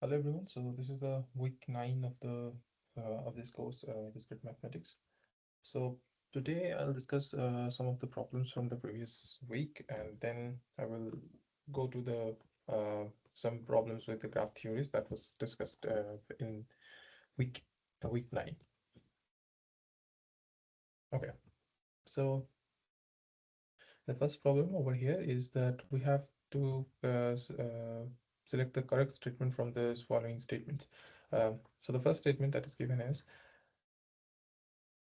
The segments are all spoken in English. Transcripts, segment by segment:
Hello everyone. So this is the week 9 of the of this course, Discrete Mathematics. So today I'll discuss some of the problems from the previous week, and then I will go to the some problems with the graph theories that was discussed in week week 9. Okay. So the first problem over here is that we have to select the correct statement from the following statements. So the first statement that is given is,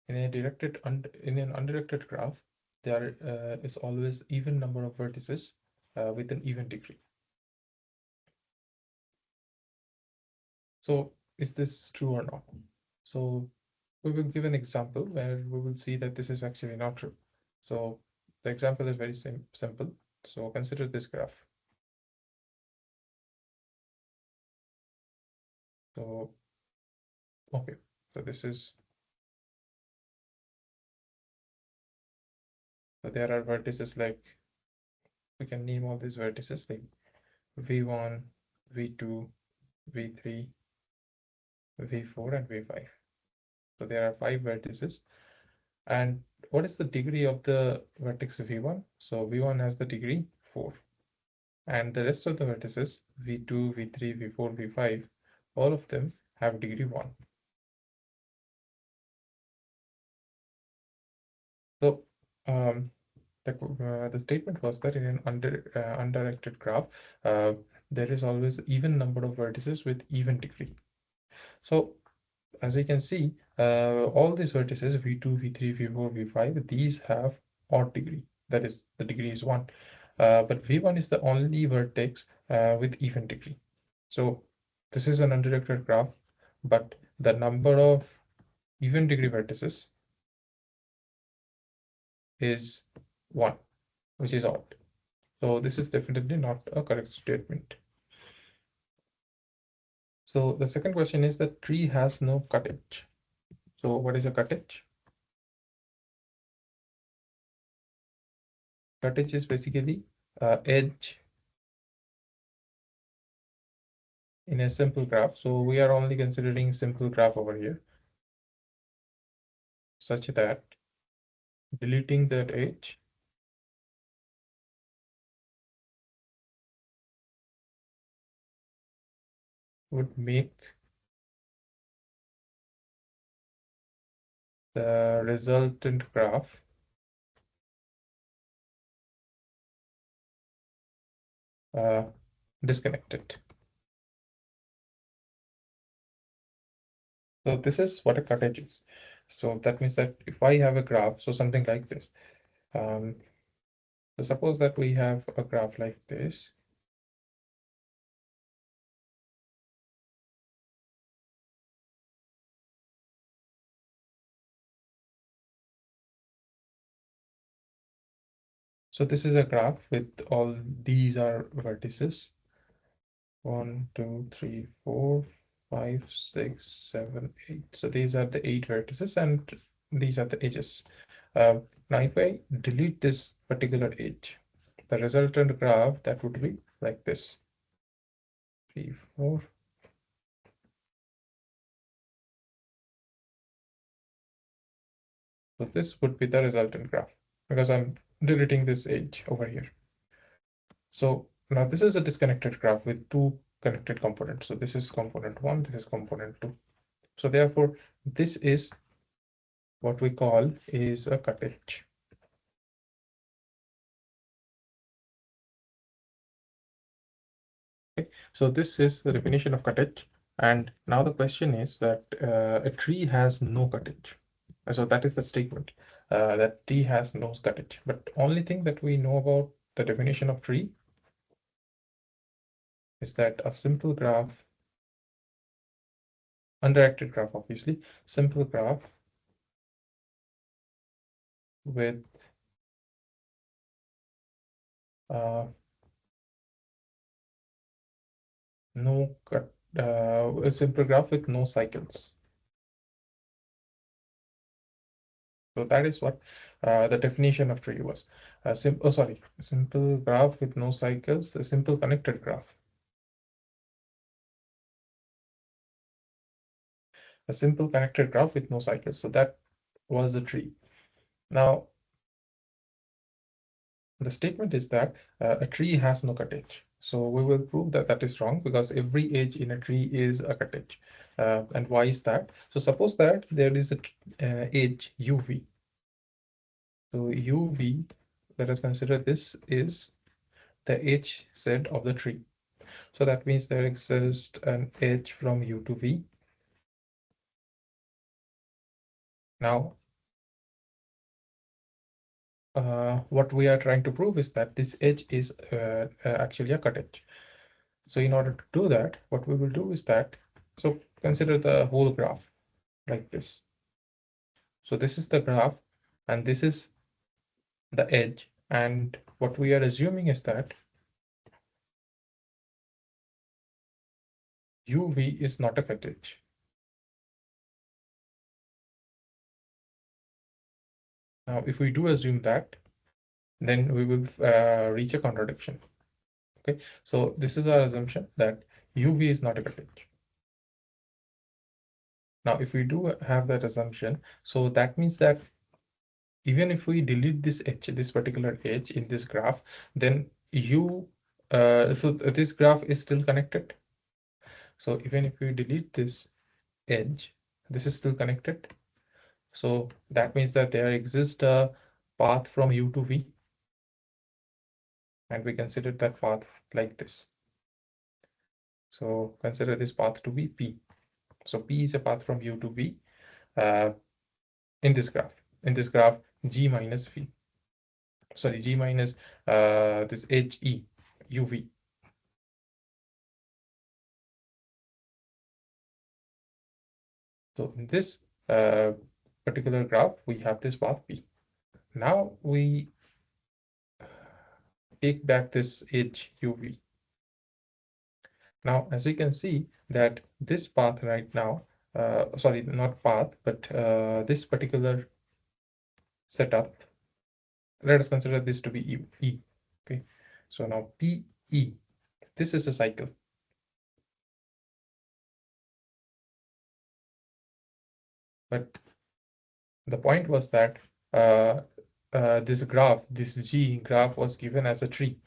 in an undirected graph, there is always even number of vertices with an even degree. So is this true or not? So we will give an example where we will see that this is actually not true. So the example is very simple. So consider this graph. So okay, so this is, so there are vertices, like we can name all these vertices like v1, v2, v3, v4, and v5. So there are 5 vertices. And what is the degree of the vertex v1? So v1 has the degree 4. And the rest of the vertices, v2, v3, v4, v5, all of them have degree 1. So the statement was that in an undirected graph, there is always even number of vertices with even degree. So as you can see, all these vertices v2, v3, v4, v5, these have odd degree. That is, the degree is 1. But v1 is the only vertex with even degree. So this is an undirected graph, but the number of even degree vertices is 1, which is odd. So this is definitely not a correct statement. So the second question is that tree has no cut edge. So what is a cut edge? Cut edge is basically edge in a simple graph. So we are only considering simple graph over here, such that deleting that edge would make the resultant graph disconnected. So this is what a cut edge is. So that means that if I have a graph, so something like this. So suppose that we have a graph like this. So this is a graph with all these are vertices. 1, 2, 3, 4, 5, 6, 7, 8. So these are the 8 vertices, and these are the edges. Now if I delete this particular edge, the resultant graph, that would be like this. 3, 4. So this would be the resultant graph because I'm deleting this edge over here. So now this is a disconnected graph with 2 connected components. So this is component 1, this is component 2. So therefore, this is what we call is a cut edge. Okay, so this is the definition of cut edge. And now the question is that a tree has no cut edge. So that is the statement, that tree has no cut edge. But only thing that we know about the definition of tree is that a simple graph, undirected graph, obviously, simple graph with no cut, a simple graph with no cycles. So that is what the definition of tree was. A simple graph with no cycles, a simple connected graph. a simple connected graph with no cycles. So that was the tree. Now, the statement is that a tree has no cut edge. So we will prove that that is wrong because every edge in a tree is a cut edge. And why is that? So suppose that there is a edge UV. So UV, let us consider this is the edge set of the tree. So that means there exists an edge from U to V. Now, what we are trying to prove is that this edge is actually a cut edge. So in order to do that, what we will do is that, so consider the whole graph like this. So this is the graph and this is the edge. And what we are assuming is that UV is not a cut edge. Now, if we do assume that, then we will reach a contradiction. Okay, so this is our assumption that UV is not a cut edge. Now, if we do have that assumption, so that means that even if we delete this edge, this particular edge in this graph, then this graph is still connected. So even if we delete this edge, this is still connected. So that means that there exists a path from U to V, and we consider that path like this. So consider this path to be P. So P is a path from U to V in this graph. In this graph, G minus V. Sorry, G minus this edge E, UV. So in this particular graph, we have this path P. Now we take back this edge UV. Now, as you can see that this path right now, sorry, not path, but this particular setup, let us consider this to be E. Okay, so now PE, this is a cycle. But the point was that this graph, this G graph was given as a tree.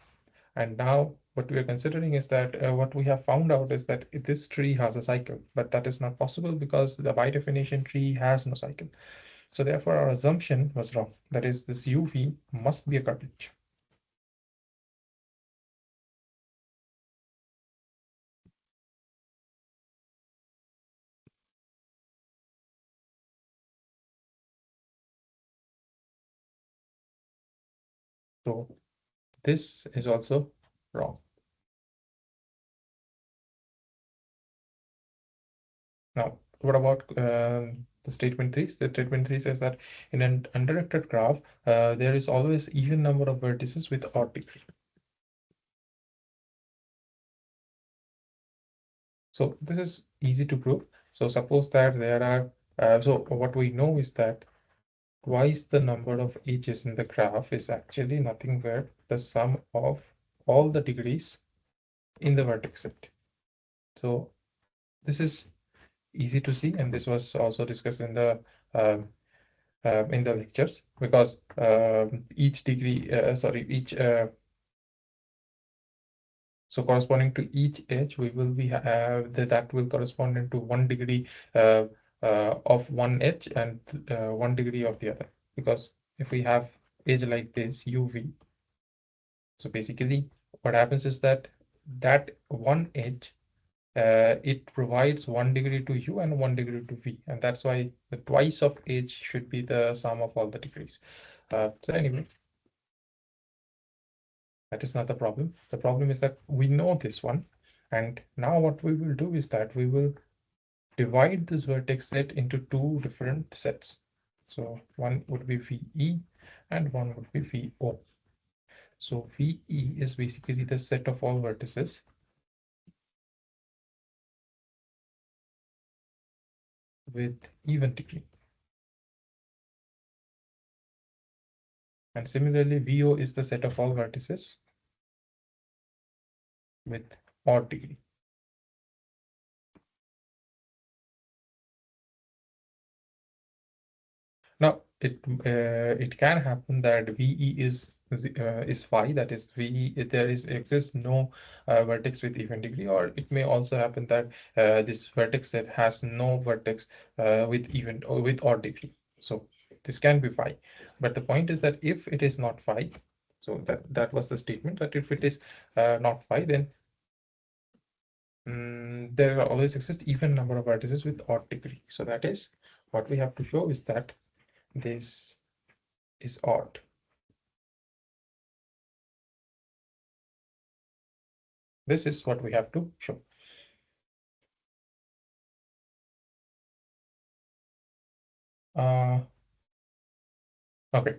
And now what we are considering is that what we have found out is that this tree has a cycle, but that is not possible because the by definition tree has no cycle. So therefore our assumption was wrong. That is, this UV must be a cut edge. So this is also wrong. Now, what about the statement 3? The statement 3 says that in an undirected graph, there is always even number of vertices with odd degree. So this is easy to prove. So suppose that there are, so what we know is that twice the number of edges in the graph is actually nothing but the sum of all the degrees in the vertex set. So this is easy to see, and this was also discussed in the lectures, because each degree, each so corresponding to each edge, we will be that will correspond into 1 degree of one edge and 1 degree of the other. Because if we have edge like this UV, so basically what happens is that one edge it provides 1 degree to U and 1 degree to V, and that's why the twice of edge should be the sum of all the degrees. So anyway, that is not the problem. The problem is that we know this one, and now what we will do is that we will divide this vertex set into 2 different sets. So one would be VE and one would be VO. So VE is basically the set of all vertices with even degree. And similarly, VO is the set of all vertices with odd degree. Now it can happen that VE is phi, that is VE, there exists no vertex with even degree, or it may also happen that this vertex set has no vertex with even or with odd degree. So this can be phi, but the point is that if it is not phi, so that was the statement, that if it is not phi, then there will always exist even number of vertices with odd degree. So that is what we have to show, is that this is odd. This is what we have to show. Okay.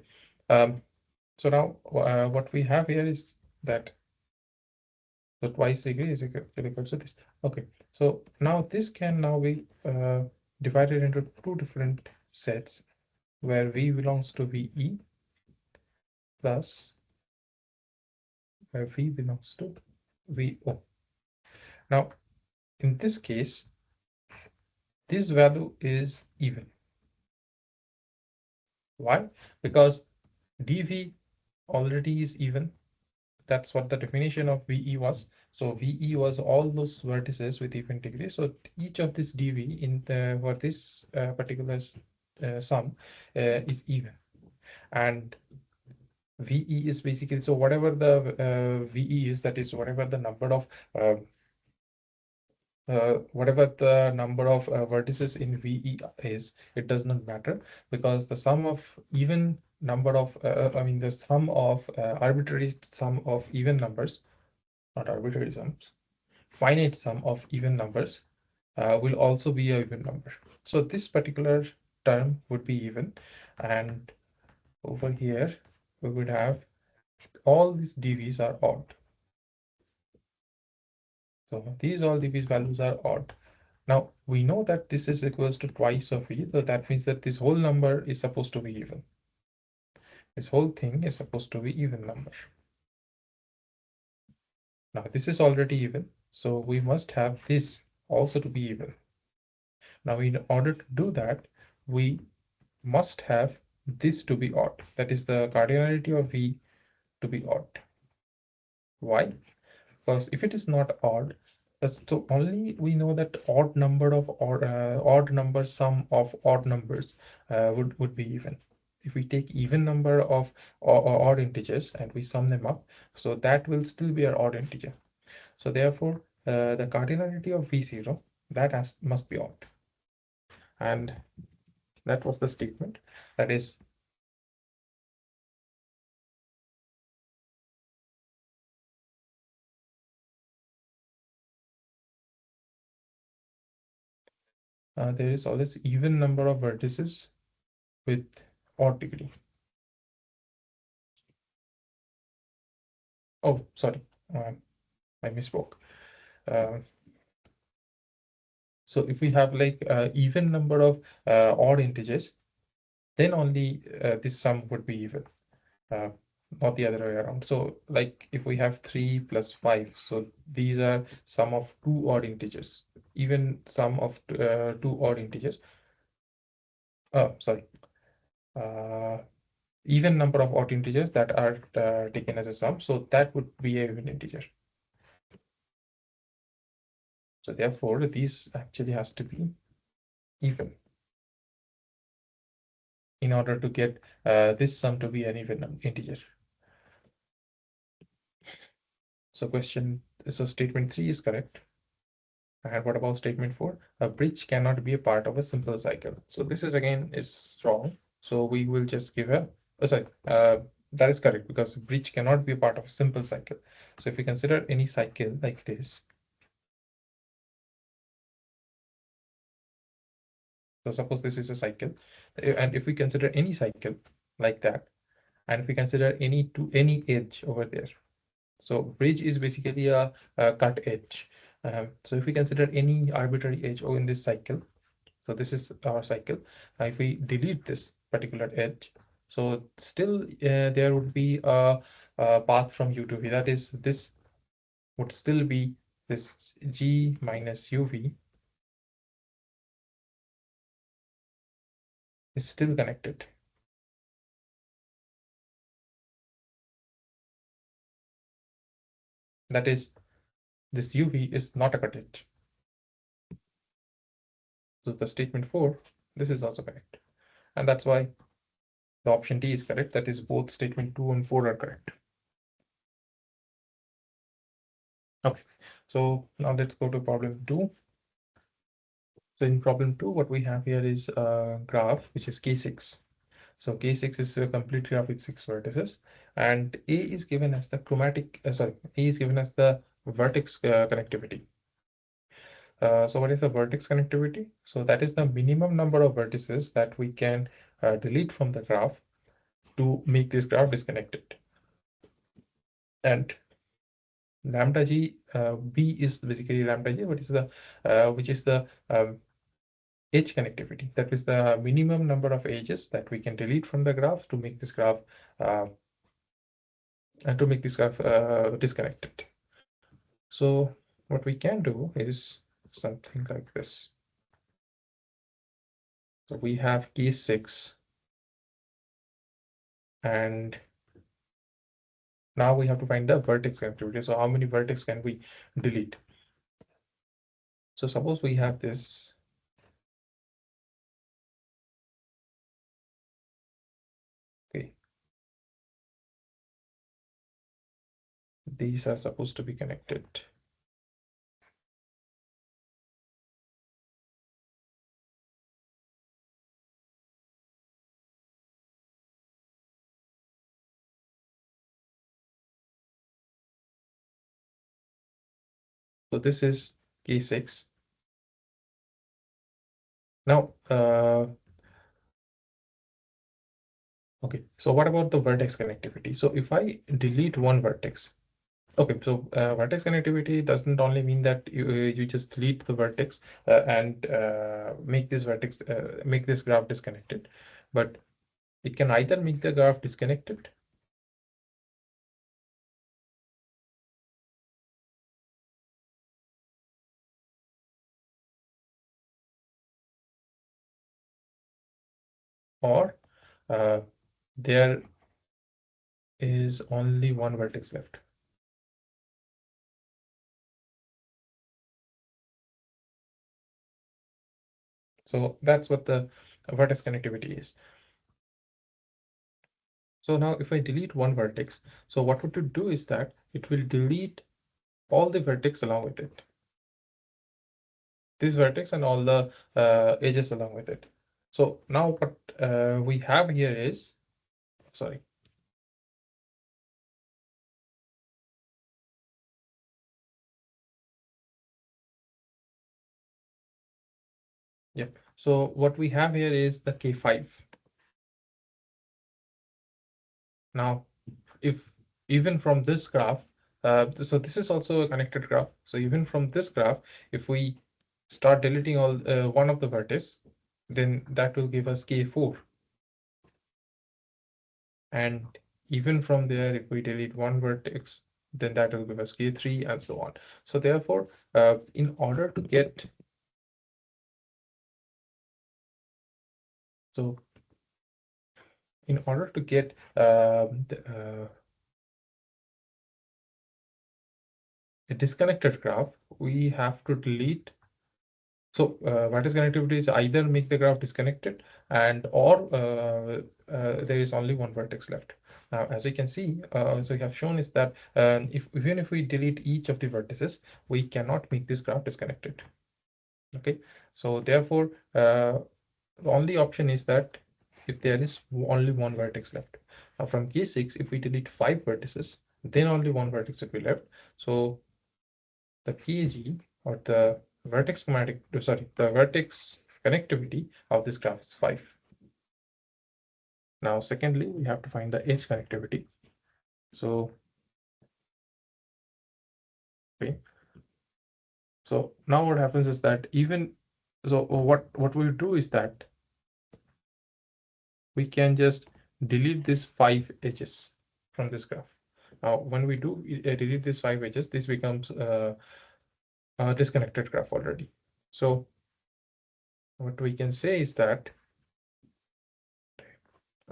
So now what we have here is that the twice degree is equal to this. Okay. So now this can now be divided into two different sets, where V belongs to VE plus where V belongs to VO. Now, in this case, this value is even. Why? Because dV already is even. That's what the definition of VE was. So VE was all those vertices with even degree. So each of this dV in the for this particular sum is even. And VE is basically, so whatever the VE is, that is whatever the number of vertices in VE is, it does not matter, because the sum of even number of, the sum of arbitrary sum of even numbers, not arbitrary sums, finite sum of even numbers will also be a even number. So this particular term would be even, and over here we would have all these dv's are odd. So these all dv's values are odd. Now we know that this is equals to twice of e, so that means that this whole number is supposed to be even. This whole thing is supposed to be even number. Now this is already even, so we must have this also to be even. Now in order to do that, we must have this to be odd. That is the cardinality of V to be odd. Why? Because if it is not odd, so only we know that odd number of odd number sum of odd numbers would be even. If we take even number of odd integers and we sum them up, so that will still be an odd integer. So therefore, the cardinality of V0, that must be odd. And that was the statement. That is, there is always even number of vertices with odd degree. Oh, sorry, I misspoke. So if we have like even number of odd integers, then only this sum would be even, not the other way around. So like if we have 3 plus 5, so these are sum of two odd integers, even sum of two odd integers. Sorry. Even number of odd integers that are taken as a sum, so that would be a even integer. So therefore, this actually has to be even in order to get this sum to be an even integer. So statement 3 is correct. And what about statement 4? A bridge cannot be a part of a simple cycle. So this is again is wrong. So we will just give a, that is correct, because bridge cannot be a part of a simple cycle. So if we consider any cycle like this, so suppose this is a cycle, and if we consider any cycle like that, and if we consider any edge over there, so bridge is basically a cut edge. So if we consider any arbitrary edge in this cycle, so this is our cycle. If we delete this particular edge, so still there would be a path from U to V. That is, this would still be this G minus UV is still connected. That is, this UV is not a cut edge. So the statement 4, this is also correct. And that's why the option D is correct. That is, both statement 2 and 4 are correct. Okay, so now let's go to problem 2. So in problem 2, what we have here is a graph, which is K6. So K6 is a complete graph with 6 vertices, and A is given as the A is given as the vertex connectivity. So what is the vertex connectivity? So that is the minimum number of vertices that we can delete from the graph to make this graph disconnected. And lambda g, B is basically lambda g, which is the edge connectivity. That is the minimum number of edges that we can delete from the graph to make this graph disconnected. So what we can do is something like this. So we have case 6, and now we have to find the vertex connectivity. So how many vertex can we delete? So suppose we have this. Okay. These are supposed to be connected. So this is case 6. Now, okay, so what about the vertex connectivity? So if I delete one vertex, okay, so vertex connectivity doesn't only mean that you just delete the vertex and make this graph disconnected, but it can either make the graph disconnected or there is only one vertex left. So that's what the vertex connectivity is. So now if I delete one vertex, so what would it do is that it will delete all the vertex along with it. This vertex and all the edges along with it. So now what we have here is, sorry. Yep. So what we have here is the K5. Now, if even from this graph, so this is also a connected graph. So even from this graph, if we start deleting all one of the vertices, then that will give us K4. And even from there, if we delete one vertex, then that will give us K3 and so on. So therefore, in order to get a disconnected graph, we have to delete. So vertex connectivity is either make the graph disconnected and or there is only one vertex left. Now, as you can see, as we have shown is that even if we delete each of the vertices, we cannot make this graph disconnected. Okay, so therefore, the only option is that if there is only one vertex left. Now from case 6, if we delete 5 vertices, then only one vertex will be left. So the KG or the vertex connectivity of this graph is 5. Now, secondly, we have to find the edge connectivity. So, okay. So now what happens is that what we'll do is that we can just delete these 5 edges from this graph. Now, when we do delete these 5 edges, this becomes a disconnected graph already. So what we can say is that,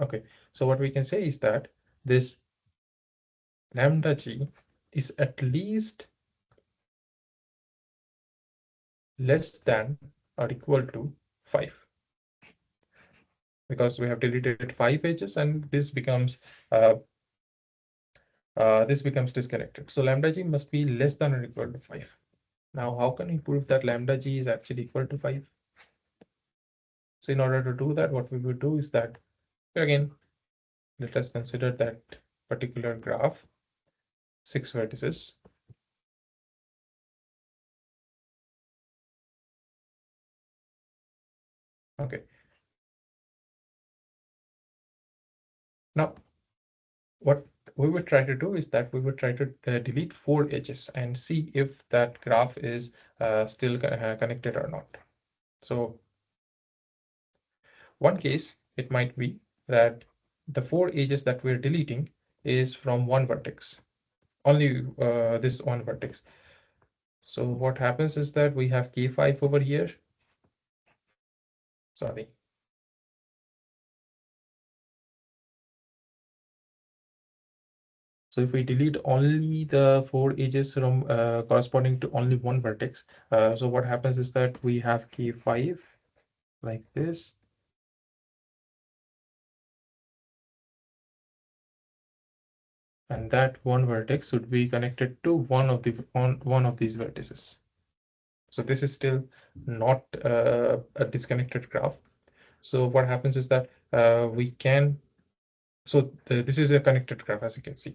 okay, so what we can say is that this lambda g is at least less than or equal to 5, because we have deleted 5 edges and uh, this becomes disconnected. So lambda g must be less than or equal to 5. Now, how can we prove that lambda g is actually equal to 5? So in order to do that, what we would do is that, again, let us consider that particular graph, 6 vertices. Okay. Now, what we would try to do is that we would try to delete 4 edges and see if that graph is still connected or not. So one case, it might be that the 4 edges that we're deleting is from one vertex, only this one vertex. So what happens is that we have K5 over here. Sorry. So if we delete only the 4 edges from corresponding to only one vertex, so what happens is that we have K5 like this. And that one vertex would be connected to one of these vertices. So this is still not a disconnected graph. So what happens is that we can, this is a connected graph, as you can see.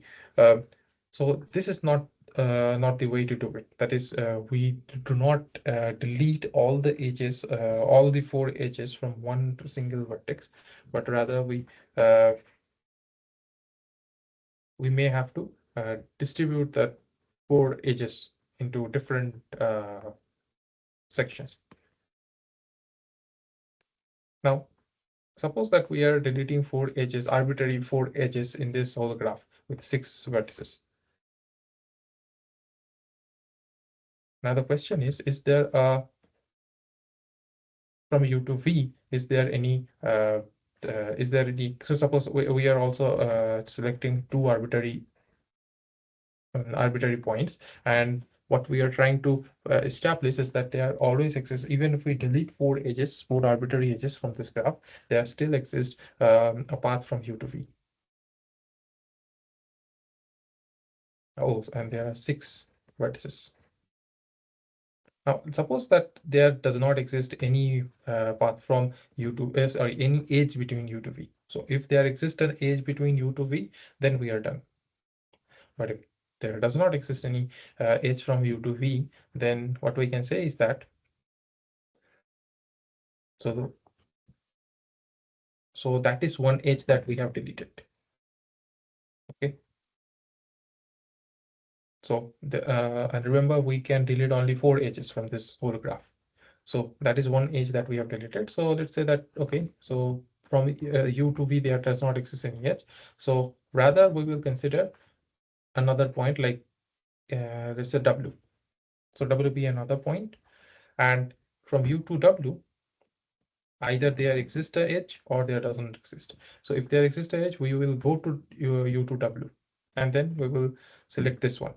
So this is not the way to do it. That is, we do not delete all the edges, all the 4 edges from one single vertex, but rather we may have to distribute that 4 edges into different sections. Now, suppose that we are deleting 4 edges, arbitrary 4 edges in this whole graph with 6 vertices. Now the question is there from U to V, is there any, so suppose we are also selecting 2 arbitrary points, and what we are trying to establish is that there always exist, even if we delete 4 edges, 4 arbitrary edges from this graph, there still exists a path from U to V. Oh, and there are 6 vertices. Now, suppose that there does not exist any path from U to S, or any edge between U to V. So if there exists an edge between U to V, then we are done. But if there does not exist any edge from U to V, then what we can say is that, so that is one edge that we have deleted. Okay. So and remember, we can delete only 4 edges from this whole graph. So that is one edge that we have deleted. So let's say that, okay, so from U to V, there does not exist any edge. So rather, we will consider another point, like let's say W. So W be another point, and from U to W, either there exists a edge or there doesn't exist. So if there exists a edge, we will go to U to W, and then we will select this one.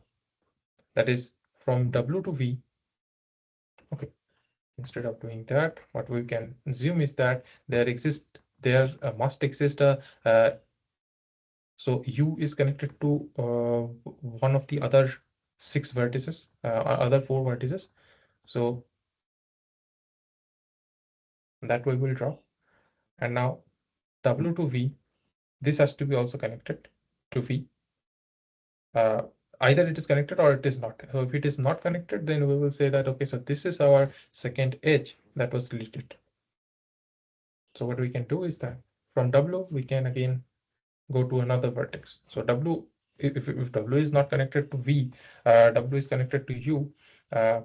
That is from W to V. Okay. Instead of doing that, what we can assume is that there must exist a so U is connected to one of the other 6 vertices, other 4 vertices. So that we will draw. And now W to V, this has to be also connected to V. Either it is connected or it is not. So if it is not connected, then we will say that, okay, so this is our second edge that was deleted. So what we can do is that from W, we can again go to another vertex. So W, if W is not connected to V, W is connected to U. So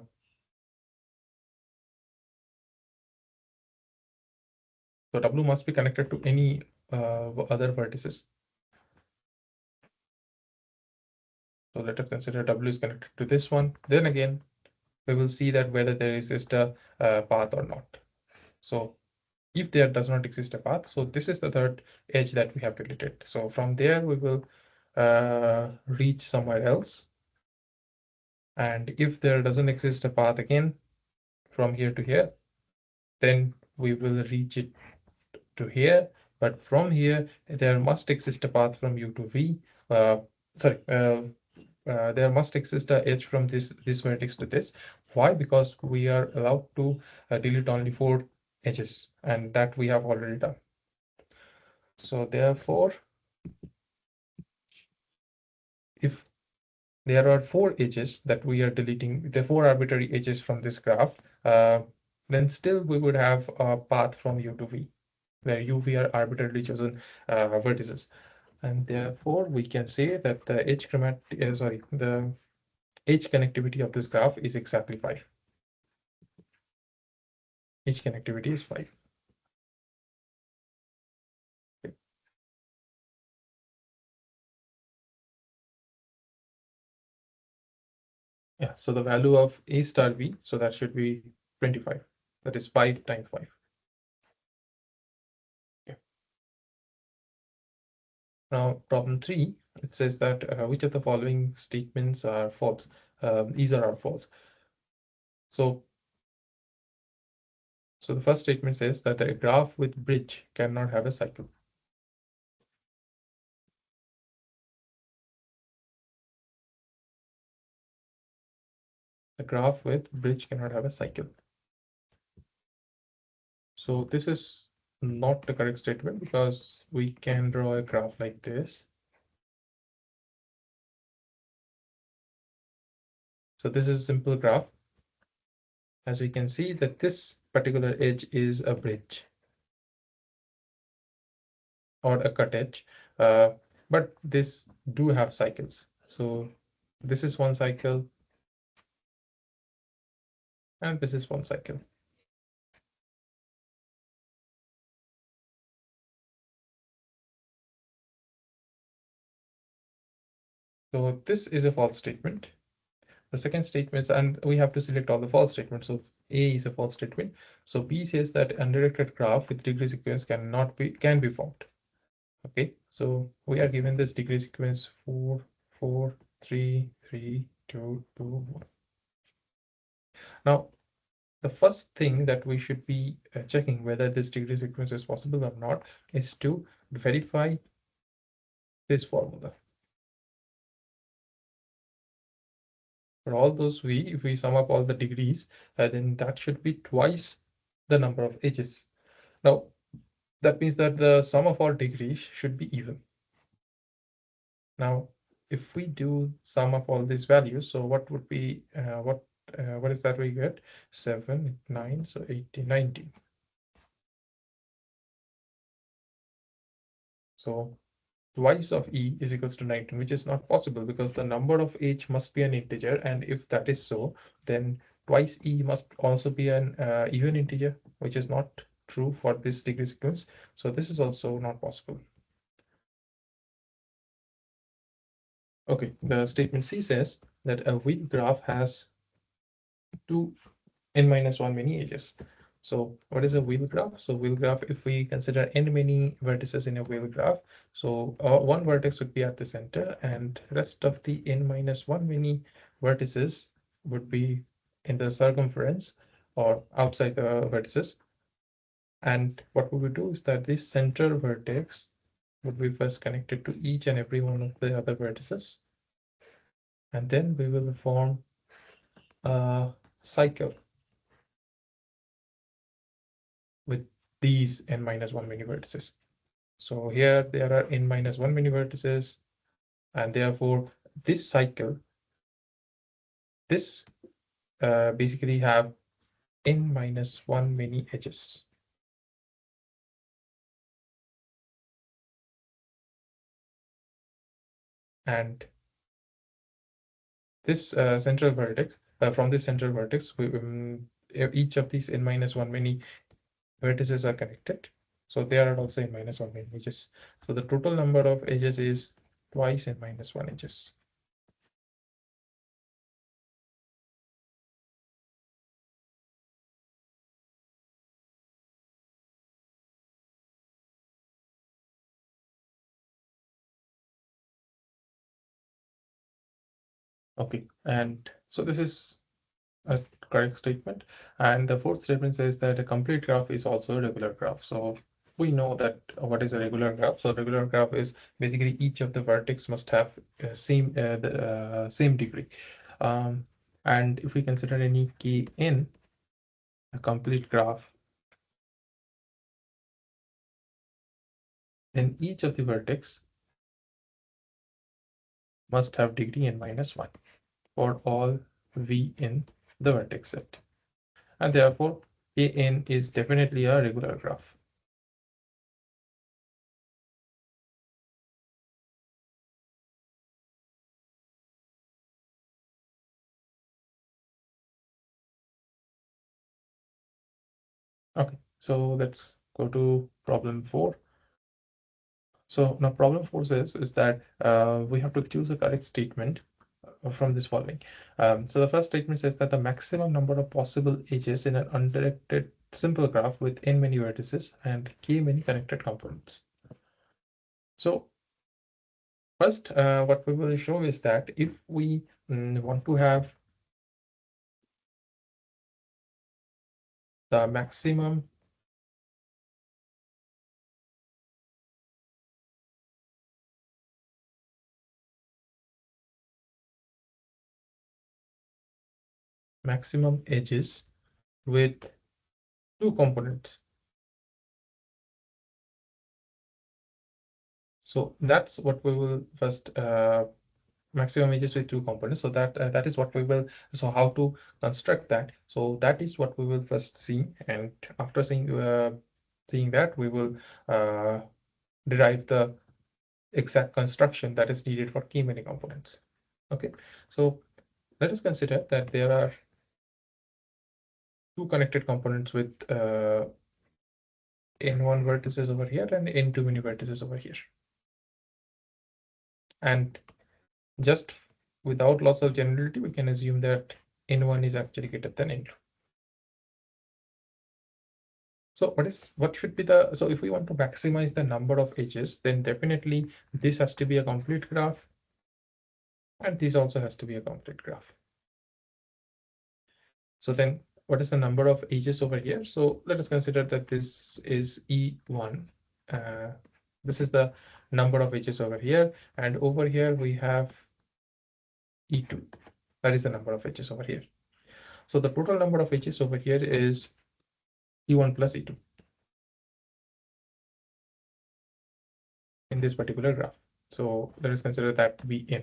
W must be connected to any other vertices. So let us consider W is connected to this one. Then again, we will see that whether there exists a path or not. So if there does not exist a path, so this is the third edge that we have deleted. So from there, we will reach somewhere else. And if there doesn't exist a path again from here to here, then we will reach it to here. But from here, there must exist a path from U to V. Sorry, there must exist a edge from this vertex to this. Why? Because we are allowed to delete only 4 edges, and that we have already done. So therefore, if there are 4 edges that we are deleting, the 4 arbitrary edges from this graph, then still we would have a path from U to V, where U, V are arbitrarily chosen vertices. And therefore, we can say that the the edge connectivity of this graph is exactly 5. Edge connectivity is 5. Yeah, so the value of A star V, so that should be 25. That is 5 times 5. Okay. Now, problem 3, it says that which of the following statements are false? These are false. So the first statement says that a graph with bridge cannot have a cycle. The graph with bridge cannot have a cycle. So this is not the correct statement, because we can draw a graph like this. So this is a simple graph. As we can see that this particular edge is a bridge or a cut edge, but this do have cycles. So this is one cycle, and this is one cycle. So this is a false statement. The second statement, and we have to select all the false statements. So A is a false statement. So B says that undirected graph with degree sequence can be formed. Okay, so we are given this degree sequence 4, 4, 3, 3, 2, 2, 1. Now, the first thing that we should be checking whether this degree sequence is possible or not is to verify this formula. For all those if we sum up all the degrees, then that should be twice the number of edges. Now, that means that the sum of all degrees should be even. Now, if we do sum up all these values, so what would be, what is that we get? 7, 9, so 18, 19. So twice of E is equals to 19, which is not possible because the number of H must be an integer. And if that is so, then twice E must also be an even integer, which is not true for this degree sequence. So this is also not possible. Okay, the statement C says that a wheel graph has 2 n minus 1 many edges. So what is a wheel graph? So wheel graph, if we consider n many vertices in a wheel graph, so one vertex would be at the center, and rest of the n minus 1 many vertices would be in the circumference or outside the vertices. And what we would do is that this center vertex would be first connected to each and every one of the other vertices. And then we will form a cycle with these n minus 1 many vertices. So here there are n minus 1 many vertices, and therefore this cycle, this basically have n minus 1 many edges. And this central vertex, from this central vertex, each of these n minus 1 many vertices are connected. So there are also n minus 1 many edges. So the total number of edges is twice n minus 1 edges. Okay, and So this is a correct statement. And the fourth statement says that a complete graph is also a regular graph. So we know that what is a regular graph. So regular graph is basically each of the vertex must have the same degree. And if we consider any k in a complete graph, then each of the vertex must have degree n minus 1 for all v in the vertex set. And therefore, An is definitely a regular graph. Okay, so let's go to problem 4. So now problem 4 says is that we have to choose a correct statement from this following. So the first statement says that the maximum number of possible edges in an undirected simple graph with n many vertices and k many connected components. So first, what we will show is that if we want to have the maximum edges with two components. So that's what we will first maximum edges with two components. So that is what we will. So how to construct that? So that is what we will first see, and after seeing that, we will derive the exact construction that is needed for key many components. Okay, so let us consider that there are two connected components with n1 vertices over here and n2 many vertices over here. And just without loss of generality, we can assume that n1 is actually greater than n2. So what should be the, so if we want to maximize the number of edges, then definitely this has to be a complete graph, and this also has to be a complete graph. So then what is the number of edges over here? So let us consider that this is E1. This is the number of edges over here, and over here we have E2. That is the number of edges over here. So the total number of edges over here is E1 plus E2 in this particular graph. So let us consider that to be n.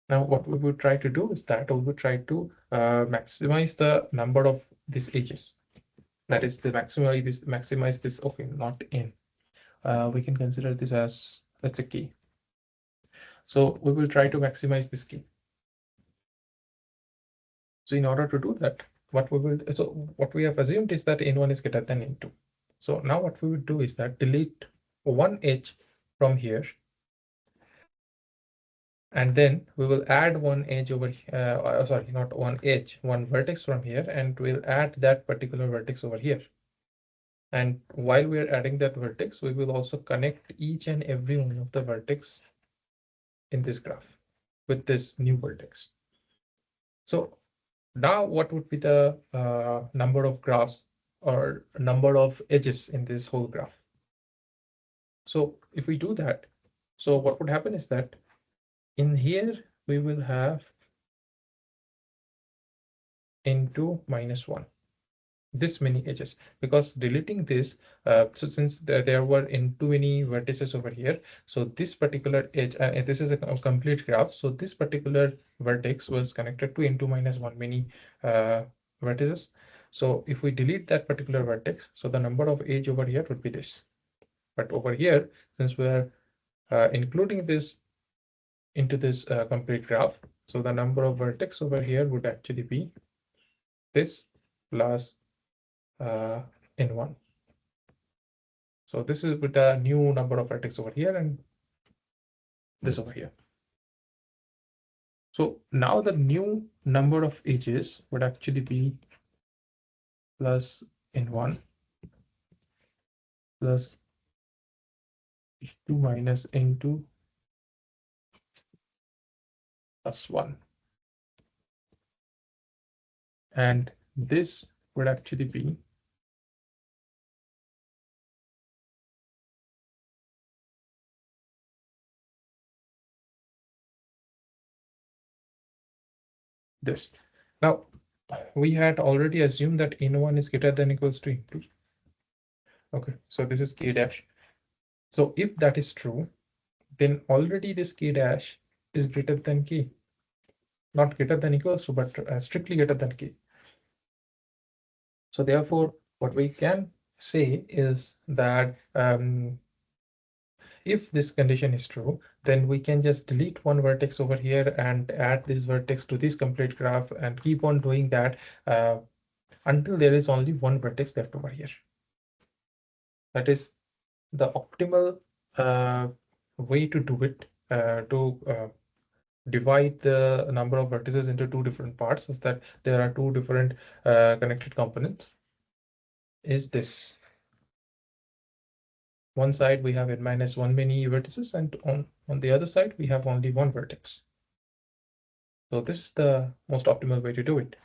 Now, what we would try to do is that we would try to maximize the number of these edges. That is the maximize this. Okay, not n. We can consider this as, let's say, k. So we will try to maximize this k. So in order to do that, what we have assumed is that n1 is greater than n2. So now what we would do is that delete one edge from here, and then we will add one edge over here. Sorry, not one edge, one vertex from here, and we'll add that particular vertex over here. And while we are adding that vertex, we will also connect each and every one of the vertex in this graph with this new vertex. So now what would be the number of graphs or number of edges in this whole graph? So if we do that, so what would happen is that in here we will have n2 minus 1, this many edges, because deleting this, so since there were n too many vertices over here, so this particular edge, this is a complete graph, so this particular vertex was connected to n2 minus 1 many vertices. So if we delete that particular vertex, so the number of edge over here would be this. But over here, since we are including this into this complete graph, so the number of vertex over here would actually be this plus n1. So this is with a new number of vertex over here and this over here. So now the new number of edges would actually be plus n1 plus 2 minus n2 plus 1. And this would actually be this. Now, we had already assumed that n1 is greater than equals to n2. Okay, so this is k dash. So if that is true, then already this k dash is greater than k. Not greater than equals to, but strictly greater than k. So therefore, what we can say is that if this condition is true, then we can just delete one vertex over here and add this vertex to this complete graph and keep on doing that until there is only one vertex left over here. That is the optimal way to do it, to divide the number of vertices into two different parts, is that there are two different connected components, is this. One side we have n minus 1 many vertices, and on the other side we have only one vertex. So this is the most optimal way to do it.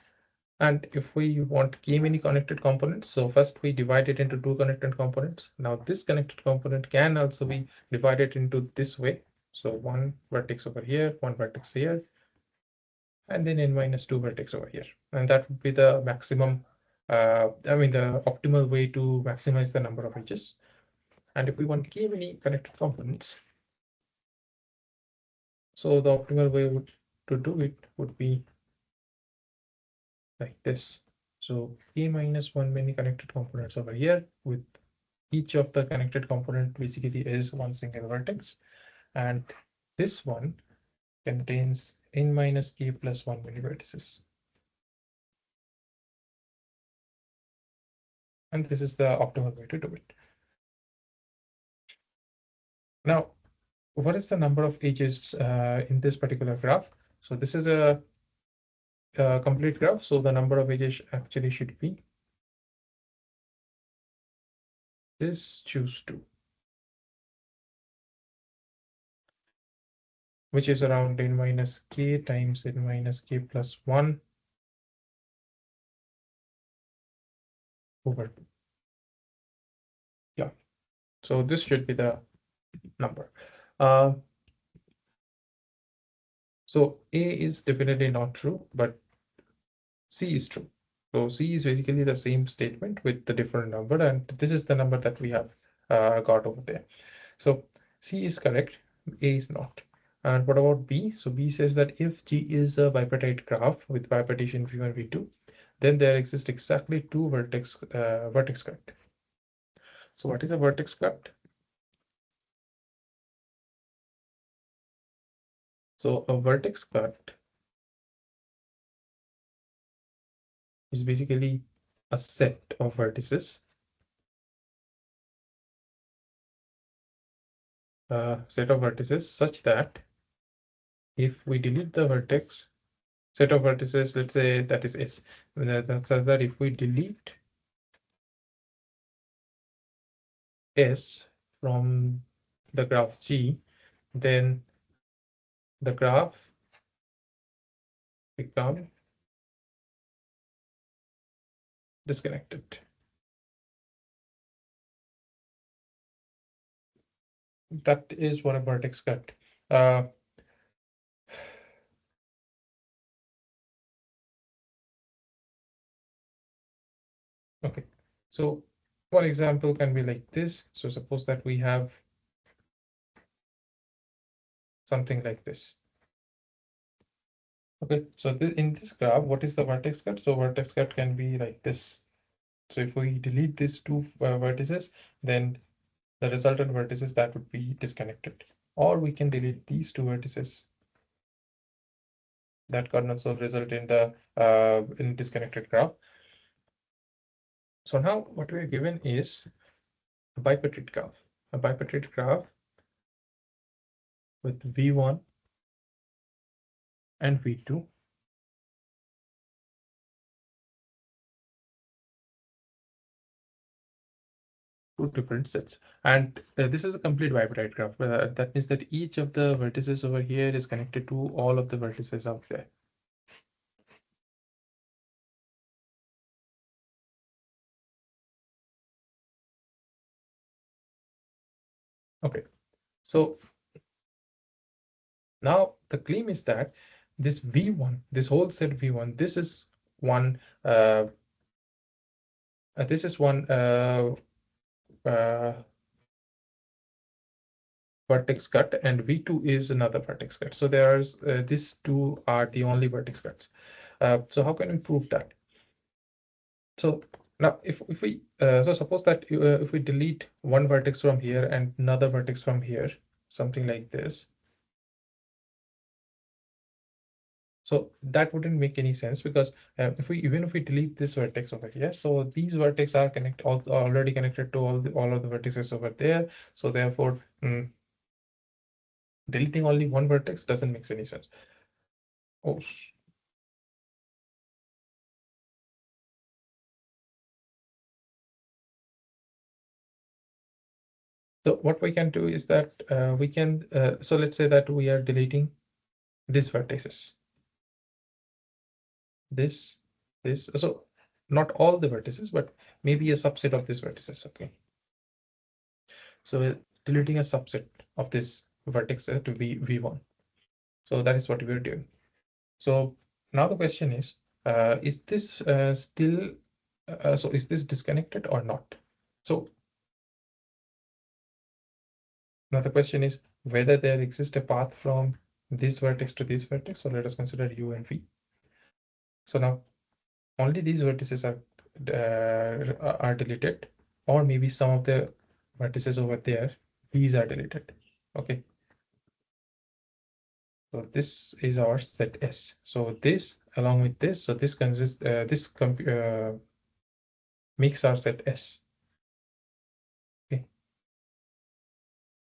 And if we want k many connected components, so first we divide it into two connected components. Now this connected component can also be divided into this way. So one vertex over here, one vertex here, and then n minus 2 vertex over here. And that would be the maximum, the optimal way to maximize the number of edges. And if we want k many connected components, so the optimal way to do it would be like this. So k minus 1 many connected components over here, with each of the connected component basically is one single vertex. And this one contains n minus k plus 1 many vertices. And this is the optimal way to do it. Now, what is the number of edges in this particular graph? So this is a complete graph. So the number of edges actually should be this choose 2, which is around n minus k times n minus k plus 1 over 2. Yeah, so this should be the number. So A is definitely not true, but C is true. So C is basically the same statement with the different number, and this is the number that we have got over there. So C is correct, A is not. And what about B? So B says that if G is a bipartite graph with bipartition V1, V2, then there exists exactly two vertex cut. So what is a vertex cut? So a vertex cut is basically a set of vertices such that if we delete the vertex set of vertices, let's say that is S, that says that if we delete S from the graph G, then the graph become disconnected. That is what a vertex cut. Okay, so one example can be like this. So suppose that we have something like this. Okay, so in this graph, what is the vertex cut? So vertex cut can be like this. So if we delete these two vertices, then the resultant vertices that would be disconnected. Or we can delete these two vertices. That can also result in the in disconnected graph. So now what we are given is a bipartite graph. A bipartite graph with V1 and V2. Two different sets. And this is a complete bipartite graph. That means that each of the vertices over here is connected to all of the vertices out there. Okay, so now the claim is that this V1, this whole set V1, this is one this is one vertex cut, and V2 is another vertex cut. So there's these two are the only vertex cuts. So how can we prove that? So now if we so suppose that if we delete one vertex from here and another vertex from here, something like this. So that wouldn't make any sense, because even if we delete this vertex over here, so these vertex are already connected to all of the vertices over there. So therefore, deleting only one vertex doesn't make any sense. Oh, so what we can do is that we can so let's say that we are deleting these vertices, this, so not all the vertices, but maybe a subset of these vertices. Okay, so we're deleting a subset of this vertex to v1. So that is what we're doing. So now the question is this still so is this disconnected or not? So now the question is whether there exists a path from this vertex to this vertex. So let us consider u and v. So now only these vertices are deleted, or maybe some of the vertices over there, these are deleted. Okay, so this is our set S. So this along with this, so this consists makes our set S. Okay.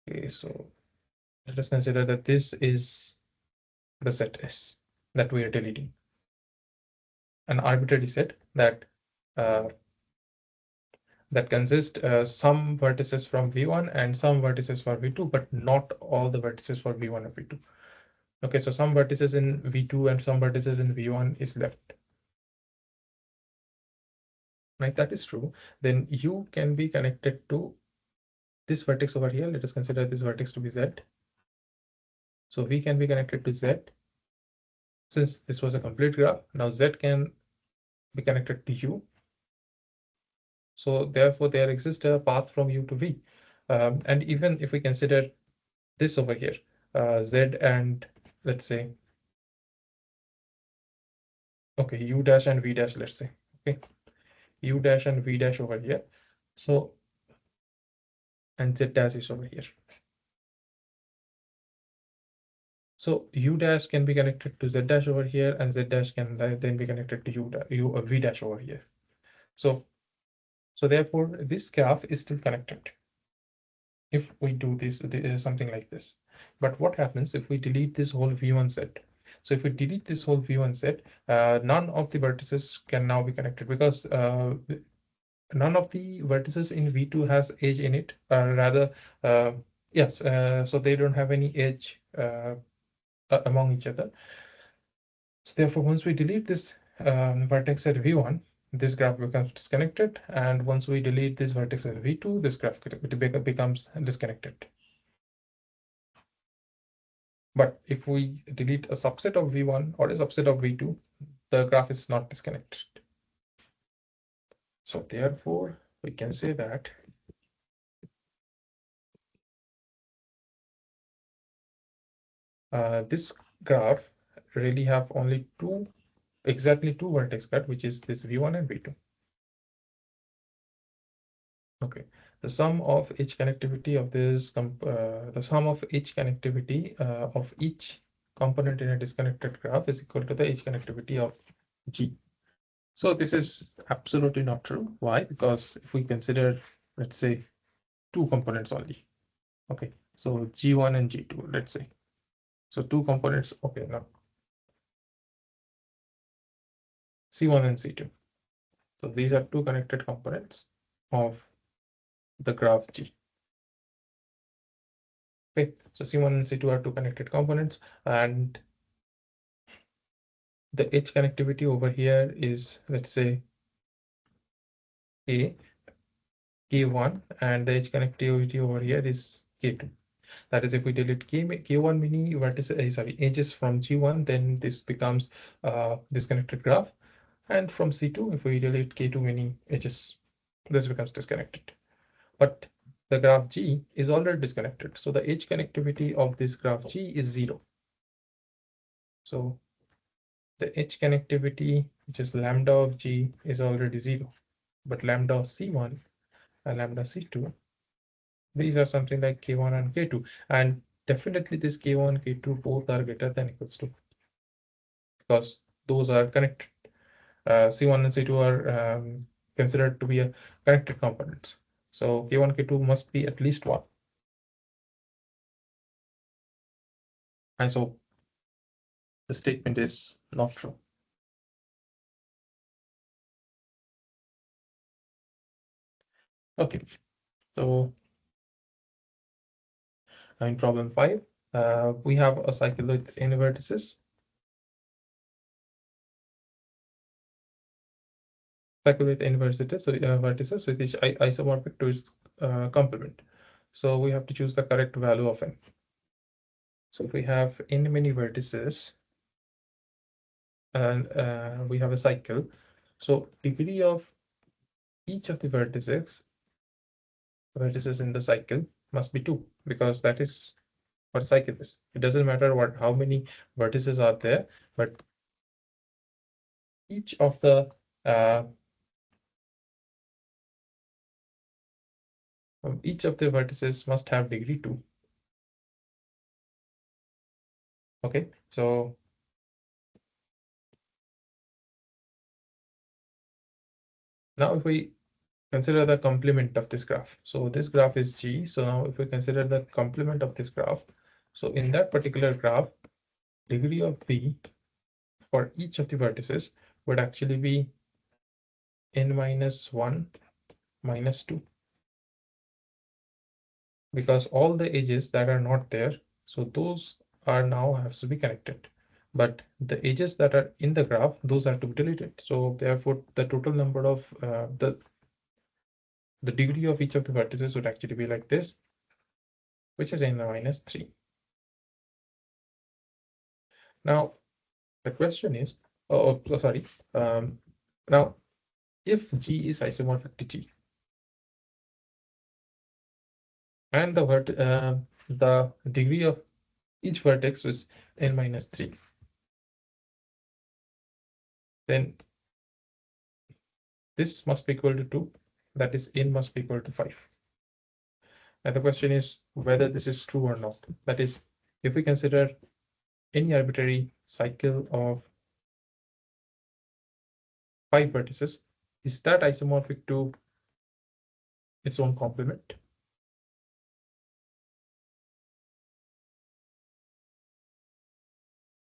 Okay, so let us consider that this is the set S that we are deleting, an arbitrary set that uh, that consists some vertices from V1 and some vertices for V2, but not all the vertices for V1 and V2. Okay, so some vertices in V2 and some vertices in V1 is left. Right, that is true. Then U can be connected to this vertex over here. Let us consider this vertex to be Z. So V can be connected to Z. Since this was a complete graph, now Z can be connected to U. So therefore, there exists a path from U to V. And even if we consider this over here, Z and let's say, okay, U dash and V dash, let's say, okay, U dash and V dash over here. So, and Z dash is over here. So U dash can be connected to Z dash over here, and Z dash can then be connected to V dash over here. So therefore, this graph is still connected if we do this something like this. But what happens if we delete this whole V1 set? So if we delete this whole V1 set, none of the vertices can now be connected, because none of the vertices in V2 has edge in it. Rather, yes, so they don't have any edge among each other. So therefore, once we delete this vertex at V1, this graph becomes disconnected. And once we delete this vertex at V2, this graph becomes disconnected. But if we delete a subset of V1 or a subset of V2, the graph is not disconnected. So therefore, we can say that this graph really have only exactly two vertex cut, which is this V1 and V2. Okay, the sum of each connectivity of this the sum of each connectivity of each component in a disconnected graph is equal to the each connectivity of G. So this is absolutely not true. Why? Because if we consider, let's say, two components only. Okay, so G1 and G2, let's say. So two components. Okay, now C1 and C2. So these are two connected components of the graph G. Okay, so C1 and C2 are two connected components, and the edge connectivity over here is, let's say, K1, and the edge connectivity over here is K2. That is, if we delete K1 many vertices, edges from G1, then this becomes disconnected graph. And from C2, if we delete K2 many edges, this becomes disconnected. But the graph G is already disconnected. So the edge connectivity of this graph G is 0. So the edge connectivity, which is lambda of G, is already 0. But lambda of C1 and lambda C2, these are something like K1 and K2. And definitely this K1, K2 both are greater than equals to, because those are connected. C1 and C2 are considered to be a connected components. So K1, K2 must be at least 1. And so the statement is not true. Okay, so in problem 5, we have a cycle with n vertices. Cycle with n vertices with each isomorphic to its complement. So we have to choose the correct value of n. So if we have n many vertices and we have a cycle, so degree of each of the vertices in the cycle must be 2, because that is what a cycle is. It doesn't matter how many vertices are there, but each of the vertices must have degree 2. Okay, so now if we consider the complement of this graph, so this graph is G. So now if we consider the complement of this graph, so in that particular graph, degree of B for each of the vertices would actually be n minus 1 minus 2, because all the edges that are not there, so those are now has to be connected, but the edges that are in the graph, those are to be deleted. So therefore the total number of the degree of each of the vertices would actually be like this, which is n minus 3. Now the question is, sorry, now if G is isomorphic to G and the degree of each vertex is n minus 3, then this must be equal to 2, that is n must be equal to 5. And the question is whether this is true or not. That is, if we consider any arbitrary cycle of 5 vertices, is that isomorphic to its own complement?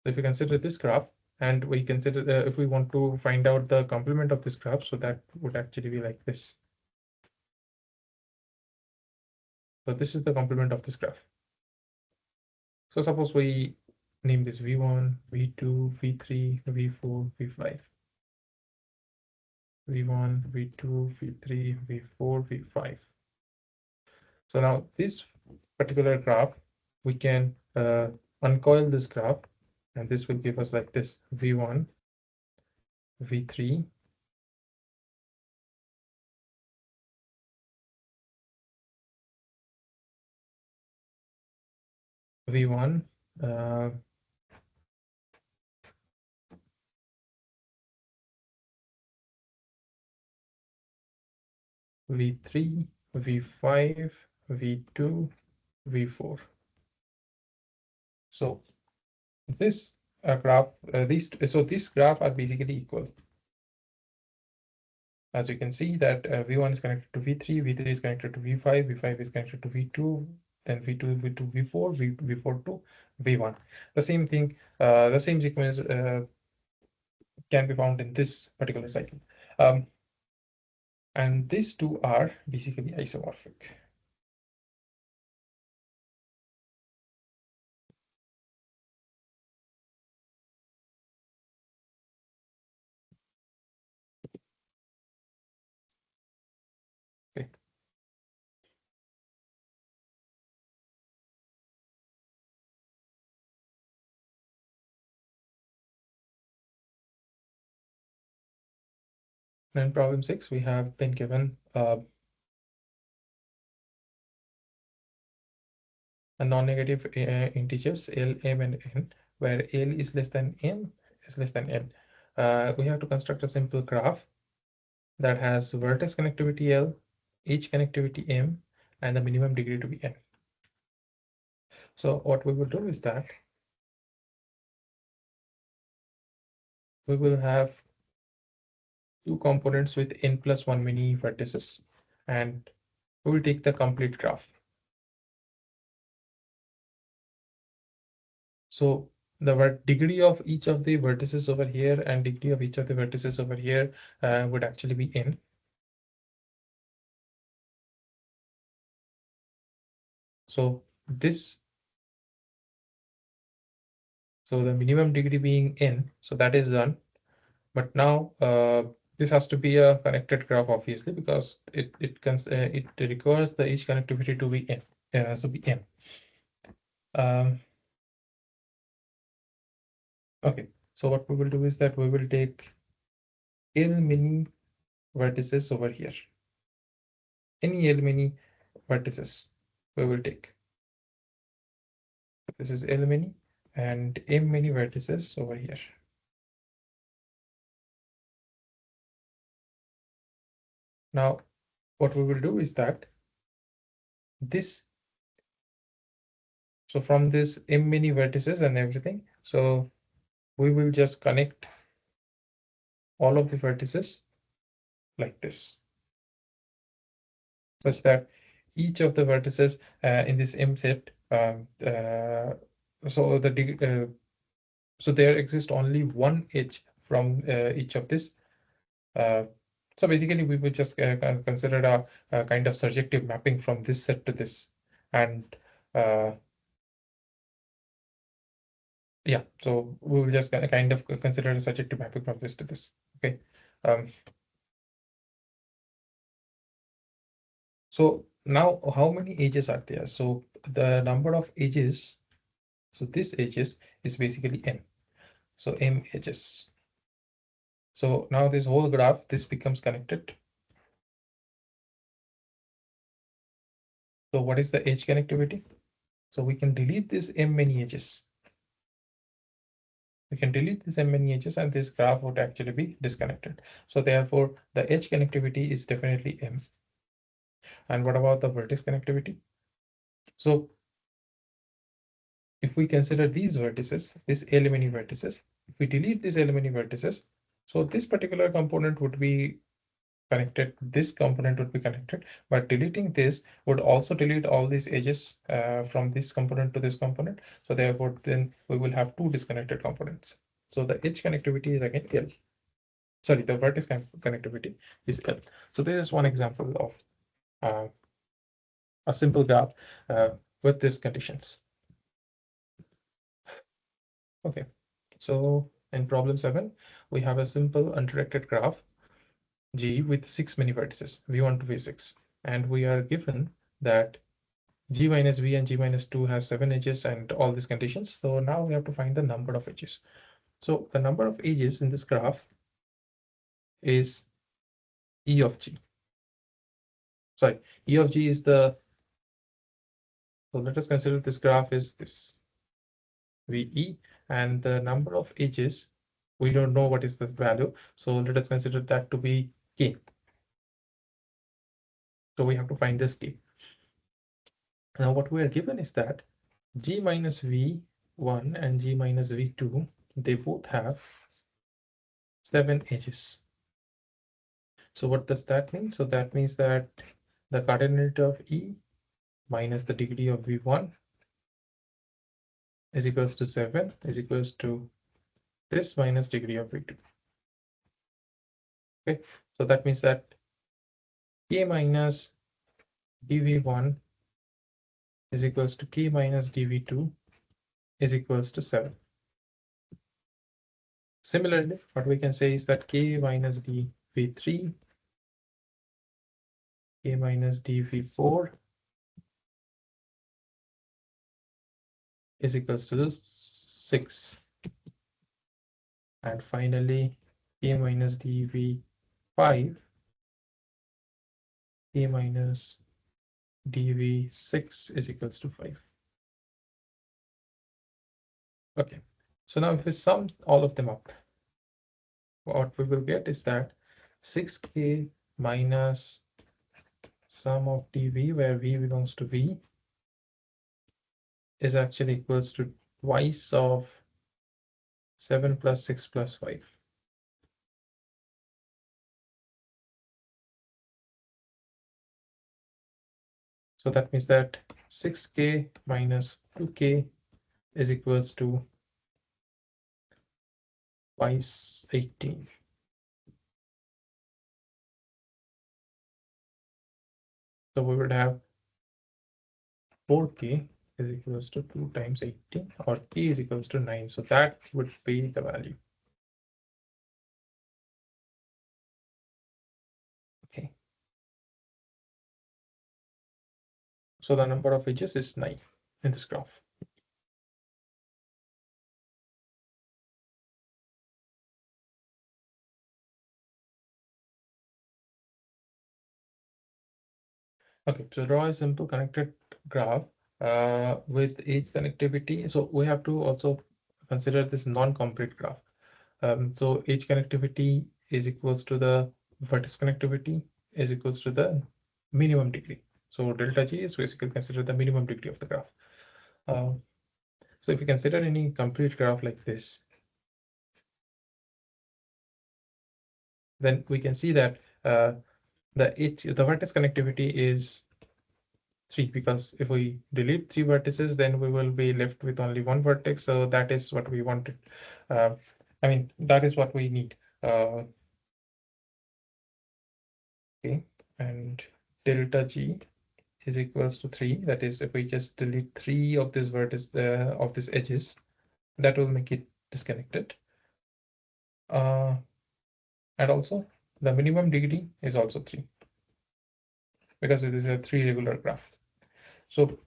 So if we consider this graph, and we consider if we want to find out the complement of this graph, so that would actually be like this. So this is the complement of this graph. So suppose we name this V1, V2, V3, V4, V5. V1, V2, V3, V4, V5. So now this particular graph, we can uncoil this graph, and this will give us like this: V1, V3, V1, V3, V5, V2, V4. So this graph, this graph are basically equal. As you can see that V1 is connected to V3, V3 is connected to V5, V5 is connected to V2, then V2, V2, V4, V4 to V1. The same thing, the same sequence can be found in this particular cycle. And these two are basically isomorphic. Okay. And in problem 6, we have been given a non-negative integers L, M, and N, where L is less than M is less than N. We have to construct a simple graph that has vertex connectivity L, edge connectivity M, and the minimum degree to be N. So what we will do is that we will have two components with N plus 1 many vertices, and we will take the complete graph. So the degree of each of the vertices over here and degree of each of the vertices over here would actually be N. So the minimum degree being N, so that is done. But now this has to be a connected graph, obviously, because it requires the each connectivity to be N. So be M. Okay, so what we will do is that we will take L many vertices over here. Any L many vertices we will take. This is L many and M many vertices over here. Now, what we will do is that so from this M many vertices and everything, so we will just connect all of the vertices like this, such that each of the vertices in this M set, so there exists only one edge from each of this. So basically, we would just consider a kind of surjective mapping from this set to this, and yeah, so we will just kind of consider a surjective mapping from this to this. Okay. So now, how many edges are there? So the number of edges. So this edges is basically N. So M edges. So now this whole graph, this becomes connected. So what is the edge connectivity? So we can delete this M many edges. We can delete this M many edges and this graph would actually be disconnected. So therefore, the edge connectivity is definitely M. And what about the vertex connectivity? So if we consider these vertices, these L many vertices, if we delete these L many vertices, so this particular component would be connected, this component would be connected, but deleting this would also delete all these edges from this component to this component. So therefore, then we will have two disconnected components. So the edge connectivity is again L. Sorry, the vertex connectivity is L. So this is one example of a simple graph with these conditions. Okay, so in problem 7, we have a simple undirected graph G with 6 many vertices, V1 to V6, and we are given that G minus V and G minus 2 has 7 edges and all these conditions. So now we have to find the number of edges. So the number of edges in this graph is E of G. Sorry, E of G is so let us consider this graph is this VE, and the number of edges, we don't know what is the value. So let us consider that to be K. So we have to find this K. Now what we are given is that G minus V1 and G minus V2, they both have 7 edges. So what does that mean? So that means that the cardinality of E minus the degree of V1 is equals to 7 is equals to this minus degree of V2. Okay, so that means that K minus dV1 is equals to K minus dV2 is equals to 7. Similarly, what we can say is that K minus dV3, K minus dV4 is equals to 6. And finally, K minus dV5 5, k minus dv6 is equals to 5. Okay, so now if we sum all of them up, what we will get is that 6k minus sum of dv, where v belongs to v, is actually equals to twice of 7 plus 6 plus 5. So that means that 6k minus 2k is equals to twice 18. So we would have 4k is equals to 2 times 18, or k is equals to 9. So that would be the value. Okay. So the number of edges is 9 in this graph. Okay, so draw a simple connected graph with edge connectivity. So we have to also consider this non-complete graph. So edge connectivity is equals to the vertex connectivity is equals to the minimum degree. So delta G is basically considered the minimum degree of the graph. So if you consider any complete graph like this, then we can see that the vertex connectivity is 3, because if we delete 3 vertices, then we will be left with only 1 vertex. So that is what we wanted. I mean, that is what we need. Okay, and delta G is equals to 3. That is, if we just delete 3 of this vertex of these edges, that will make it disconnected. And also the minimum degree is also 3, because it is a 3 regular graph. So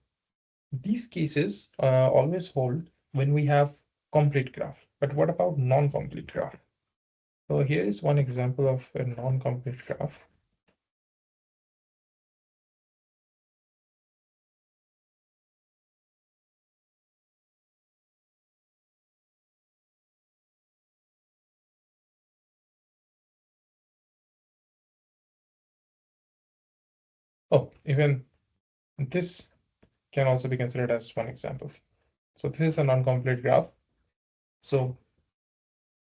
these cases always hold when we have complete graph. But what about non-complete graph? So here is one example of a non-complete graph. Oh, even this can also be considered as one example. So this is a non-complete graph. So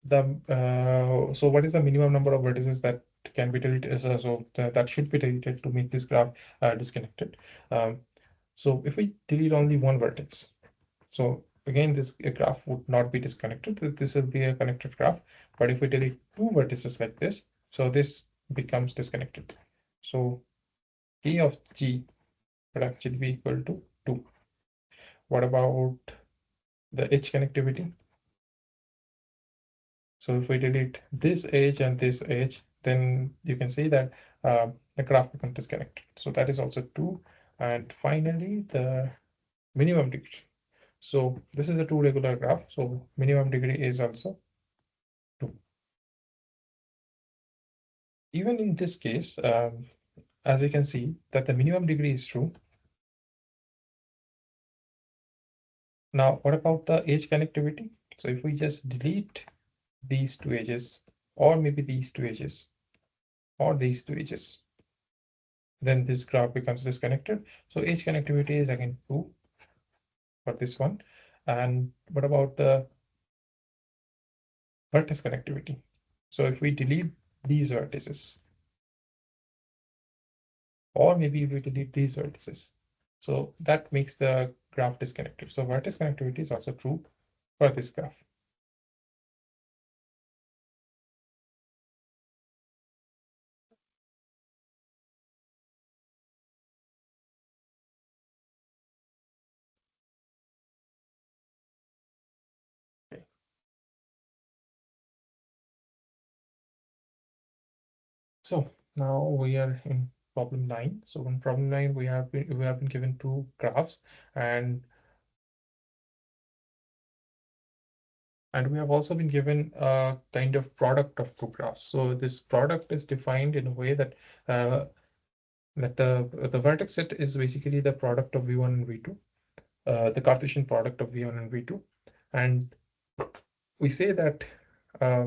so what is the minimum number of vertices that can be deleted? That should be deleted to make this graph disconnected. So if we delete only one vertex, so again this graph would not be disconnected. This will be a connected graph. But if we delete 2 vertices like this, so this becomes disconnected. So K of G would actually be equal to 2. What about the edge connectivity? So if we delete this edge and this edge, then you can see that the graph becomes disconnected. So that is also 2. And finally, the minimum degree. So this is a 2 regular graph. So minimum degree is also 2. Even in this case, as you can see that the minimum degree is true. Now, what about the edge connectivity? So if we just delete these 2 edges, or maybe these 2 edges, or these 2 edges, then this graph becomes disconnected. So edge connectivity is again 2 for this one. And what about the vertex connectivity? So if we delete these vertices, or maybe if we delete these vertices, so that makes the graph disconnected. So vertex connectivity is also true for this graph. Okay. So now we are in problem 9. So in problem 9, we have been given 2 graphs, and And we have also been given a kind of product of two graphs. So this product is defined in a way that the vertex set is basically the product of V1 and V2, the Cartesian product of V1 and V2. And we say that uh,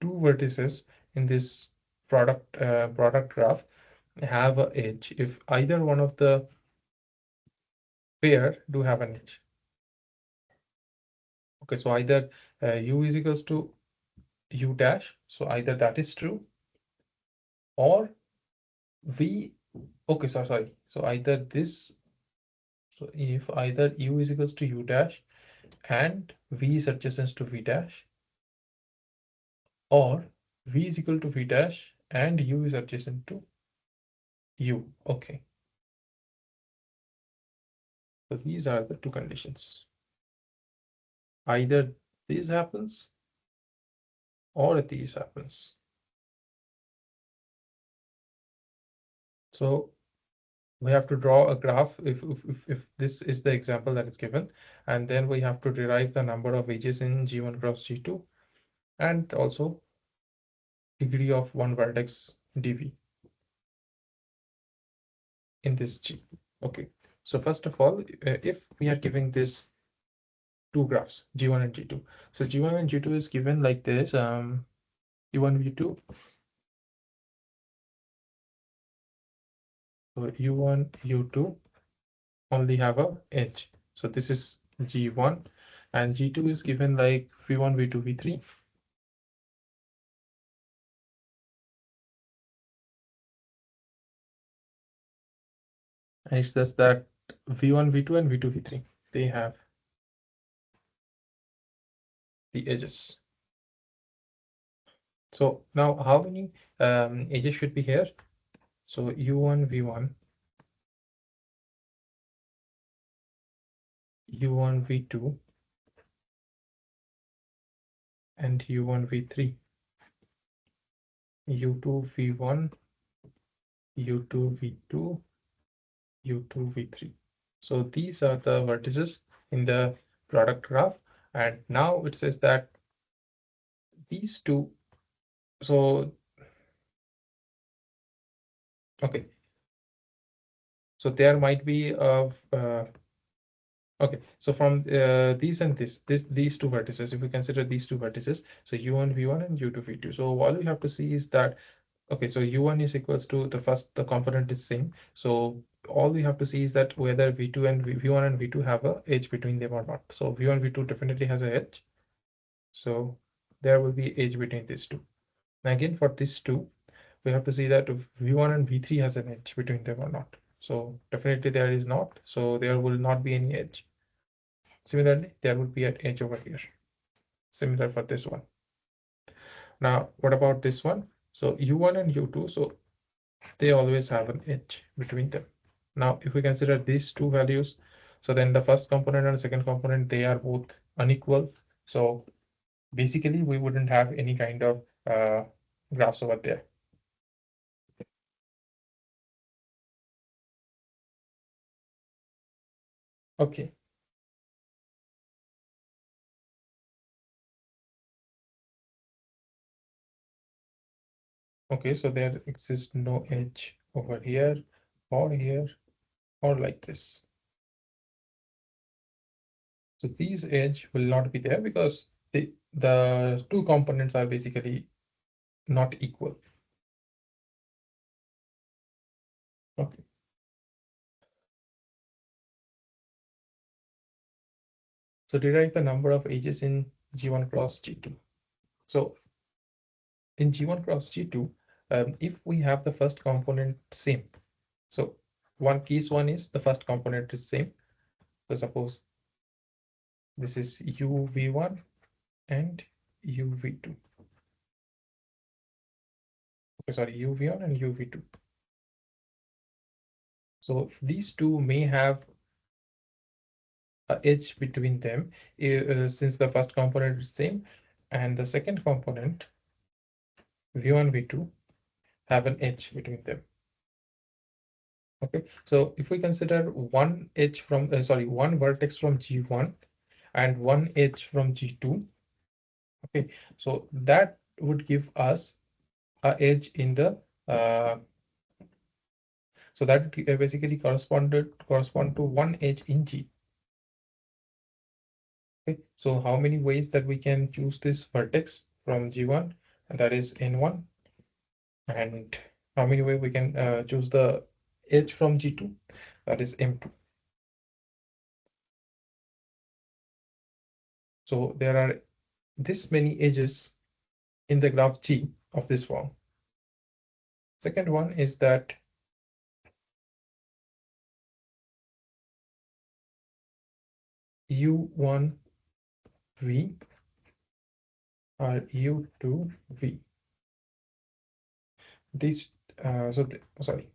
two vertices in this product graph have an edge if either one of the pair do have an edge. Okay, so either u is equals to u dash, so either that is true, or v, okay, sorry. So either this, so if either u is equals to u dash and v is adjacent to v dash, or v is equal to v dash and u is adjacent to u. Okay, so these are the two conditions. Either this happens or these happens. So we have to draw a graph if this is the example that is given, and then we have to derive the number of edges in G1 cross G2 and also degree of one vertex dv in this G. Okay, so first of all, if we are giving this two graphs G1 and G2, so G1 and G2 is given like this, U1 V2, so U1 U2 only have a edge. So this is G1, and G2 is given like V1, V2, V3. And it's just that V1, V2, and V2, V3, they have the edges. So now how many edges should be here? So U1, V1, U1, V2, and U1, V3, U2, V1, U2, V2, U2, V3. So these are the vertices in the product graph. And now it says that these two, so, okay. So there might be okay, so from these and these two vertices, if we consider these two vertices, so U1, V1 and U2, V2. So all we have to see is that, okay, so U1 is equals to the component is same. So all we have to see is that whether V2 and V1 and V2 have a edge between them or not. So V1, V2 definitely has a edge. So there will be edge between these two. And again, for these two, we have to see that V1 and V3 has an edge between them or not. So definitely there is not. So there will not be any edge. Similarly, there would be an edge over here. Similar for this one. Now, what about this one? So U1 and U2, so they always have an edge between them. Now, if we consider these two values, so then the first component and the second component, they are both unequal. So basically, we wouldn't have any kind of graphs over there. Okay. Okay, so there exists no edge over here, or like this. So these edge will not be there because the two components are basically not equal. Okay. So derive the number of edges in G1 cross G2. So in G1 cross G2, if we have the first component same, so case one is the first component is same. So suppose this is UV1 and UV2. Okay, sorry, UV1 and UV2. So these two may have an edge between them since the first component is same, and the second component V1, V2 have an edge between them. Okay, so if we consider one edge from one vertex from G1 and one edge from G2. Okay, so that would give us a edge in the so that basically correspond to one edge in G. Okay, so how many ways that we can choose this vertex from G1, and that is N1, and how many ways we can choose the edge from G2, that is M2. So there are this many edges in the graph G of this form. Second one is that U1V or U2V. These sorry,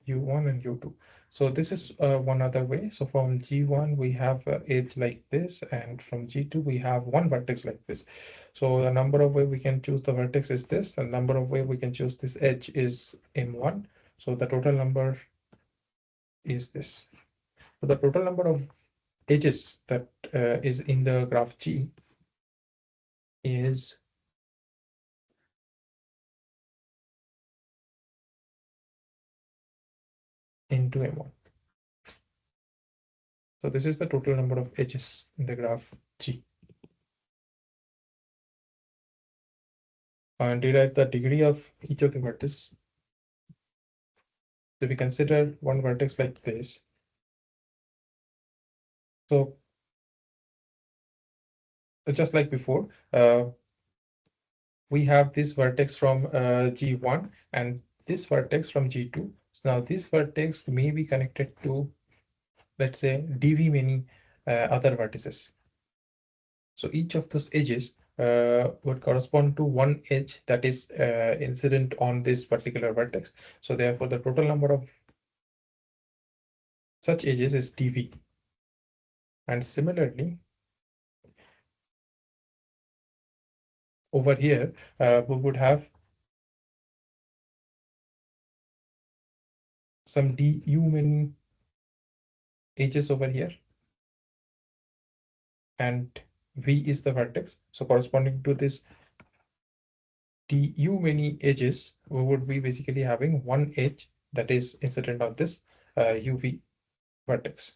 U1 and U2. So this is one other way. So from G1 we have edge like this, and from G2 we have one vertex like this. So the number of way we can choose the vertex is this. The number of way we can choose this edge is M1. So the total number is this. So the total number of edges that is in the graph G is into M1. So this is the total number of edges in the graph G. And derive the degree of each of the vertices. So if we consider one vertex like this, so just like before, we have this vertex from G1 and this vertex from G2. So now this vertex may be connected to, let's say, dv many other vertices. So each of those edges would correspond to one edge that is incident on this particular vertex. So therefore, the total number of such edges is dv. And similarly, over here, we would have some du many edges over here, and V is the vertex. So corresponding to this du many edges, we would be basically having one edge that is incident on this UV vertex.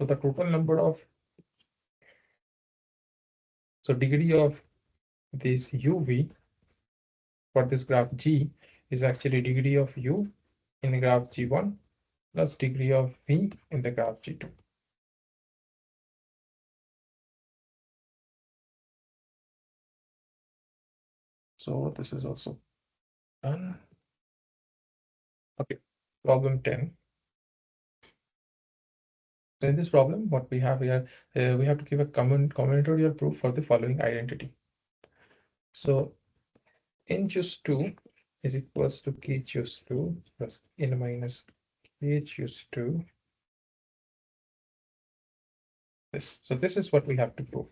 So the total number of, so degree of this UV for this graph G is actually degree of U in the graph G1 plus degree of V in the graph G2. So this is also done. Okay, problem 10. So in this problem, what we have here, we have to give a combinatorial proof for the following identity. So n choose 2 is equals to k choose 2 plus n minus k choose 2. This. So this is what we have to prove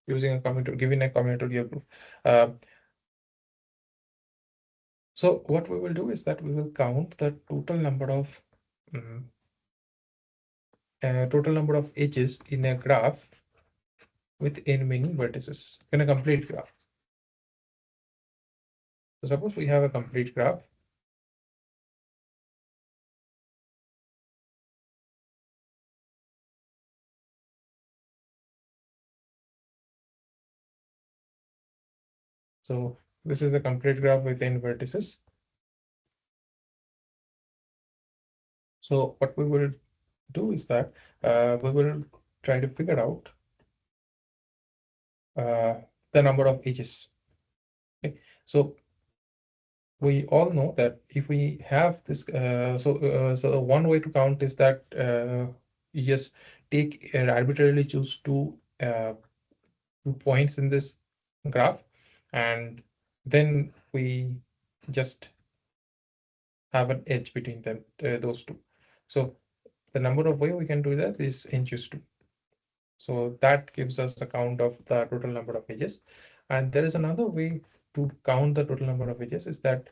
using a combinatorial proof. So what we will do is that we will count the total number of edges in a graph with n many vertices in a complete graph. So suppose we have a complete graph. So this is the complete graph with n vertices. So what we will do is that we will try to figure out the number of edges. Okay. So we all know that if we have this, so the one way to count is that you just take arbitrarily choose two points in this graph, and then we just have an edge between them, those two. So the number of way we can do that is n choose 2. So that gives us a count of the total number of edges. And there is another way to count the total number of edges, is that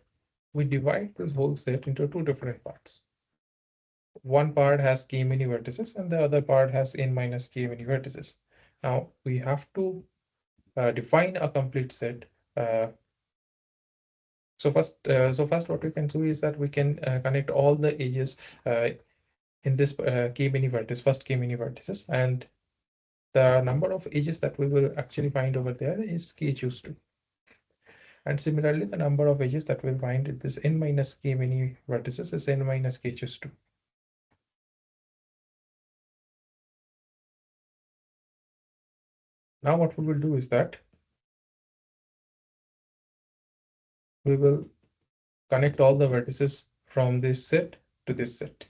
we divide this whole set into two different parts. one part has k many vertices and the other part has n minus k many vertices. Now we have to define a complete set. So first, what we can do is that we can connect all the edges in this k many vertices, first k many vertices, and the number of edges that we will actually find over there is k choose 2. And similarly, the number of edges that we'll find in this n minus k many vertices is n minus k choose 2. Now what we will do is that we will connect all the vertices from this set to this set.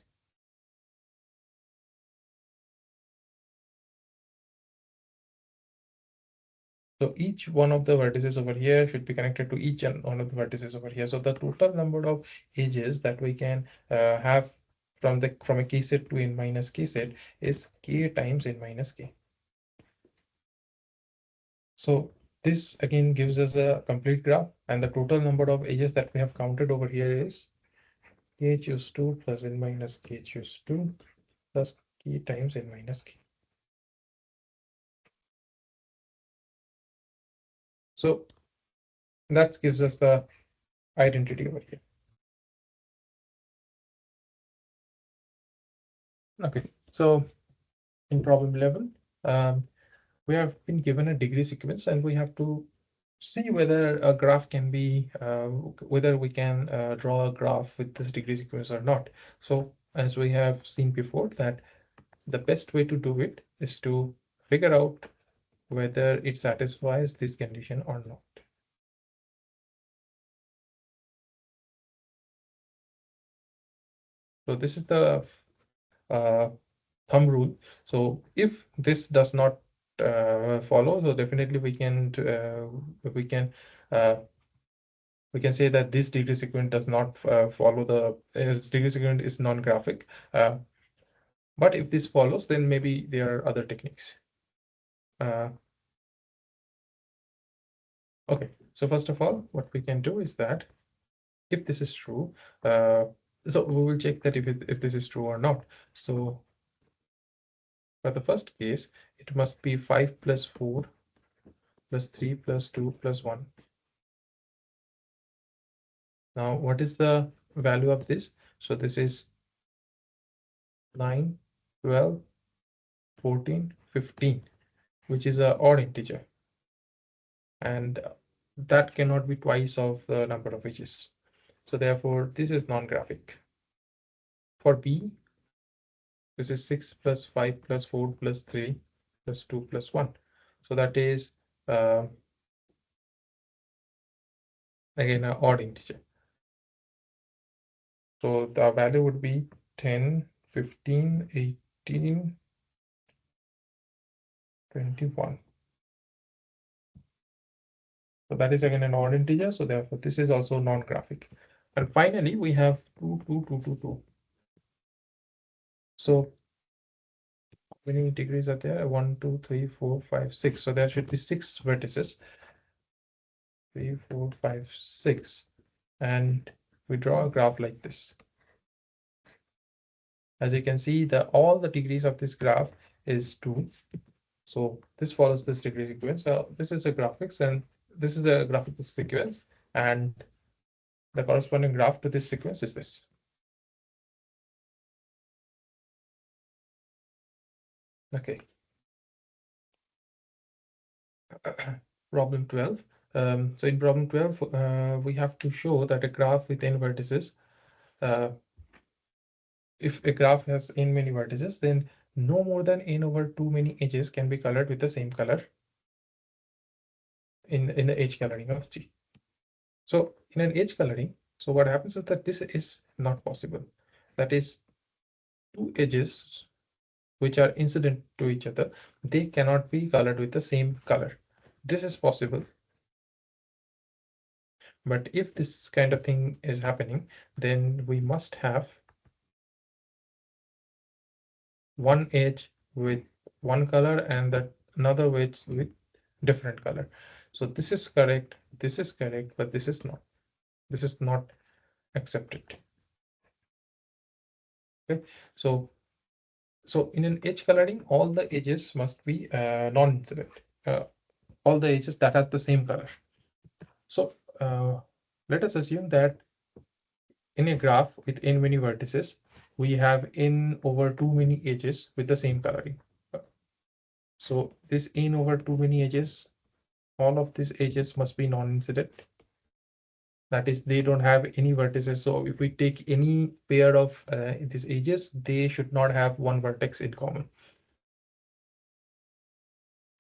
So each one of the vertices over here should be connected to each one of the vertices over here. So the total number of edges that we can have from a k set to n minus k set is k times n minus k. So this again gives us a complete graph, and the total number of edges that we have counted over here is k choose 2 plus n minus k choose 2 plus k times n minus k. So that gives us the identity over here. Okay, so in problem 11, we have been given a degree sequence and we have to see whether a graph can be, whether we can draw a graph with this degree sequence or not. So as we have seen before, that the best way to do it is to figure out whether it satisfies this condition or not. So this is the thumb rule. So if this does not follow, so definitely uh, we can say that this degree sequence does not follow the degree sequence is non-graphic. But if this follows, then maybe there are other techniques. Okay, so first of all, what we can do is that if this is true, so we will check that if this is true or not. So for the first case, it must be 5 plus 4 plus 3 plus 2 plus 1. Now, what is the value of this? So this is 9, 12, 14, 15, which is an odd integer. And that cannot be twice of the number of edges. So therefore, this is non-graphic. For B, this is 6 plus 5 plus 4 plus 3 plus 2 plus 1. So that is again an odd integer. So the value would be 10, 15, 18, 21. So that is again an odd integer. So therefore, this is also non-graphic. And finally, we have 2, 2, 2, 2, 2. So how many degrees are there? 1, 2, 3, 4, 5, 6. So there should be 6 vertices. 3, 4, 5, 6. And we draw a graph like this. As you can see, all the degrees of this graph is 2. So this follows this degree sequence. So this is a graphics and this is a graphical sequence, and the corresponding graph to this sequence is this. Okay. Problem 12. So in problem 12, we have to show that a graph with n vertices, if a graph has n many vertices, then no more than n over too many edges can be colored with the same color in the edge coloring of G. So in an edge coloring, so what happens is that this is not possible. That is, two edges which are incident to each other, they cannot be colored with the same color. This is possible. But if this kind of thing is happening, then we must have one edge with one color and that another edge with different color. So this is correct, but this is not. This is not accepted. Okay, so in an edge coloring, all the edges must be non-incident. All the edges that has the same color. So let us assume that in a graph with n many vertices, we have n over too many edges with the same coloring. So this n over too many edges, all of these edges must be non-incident. That is, they don't have any vertices. So if we take any pair of these edges, they should not have one vertex in common.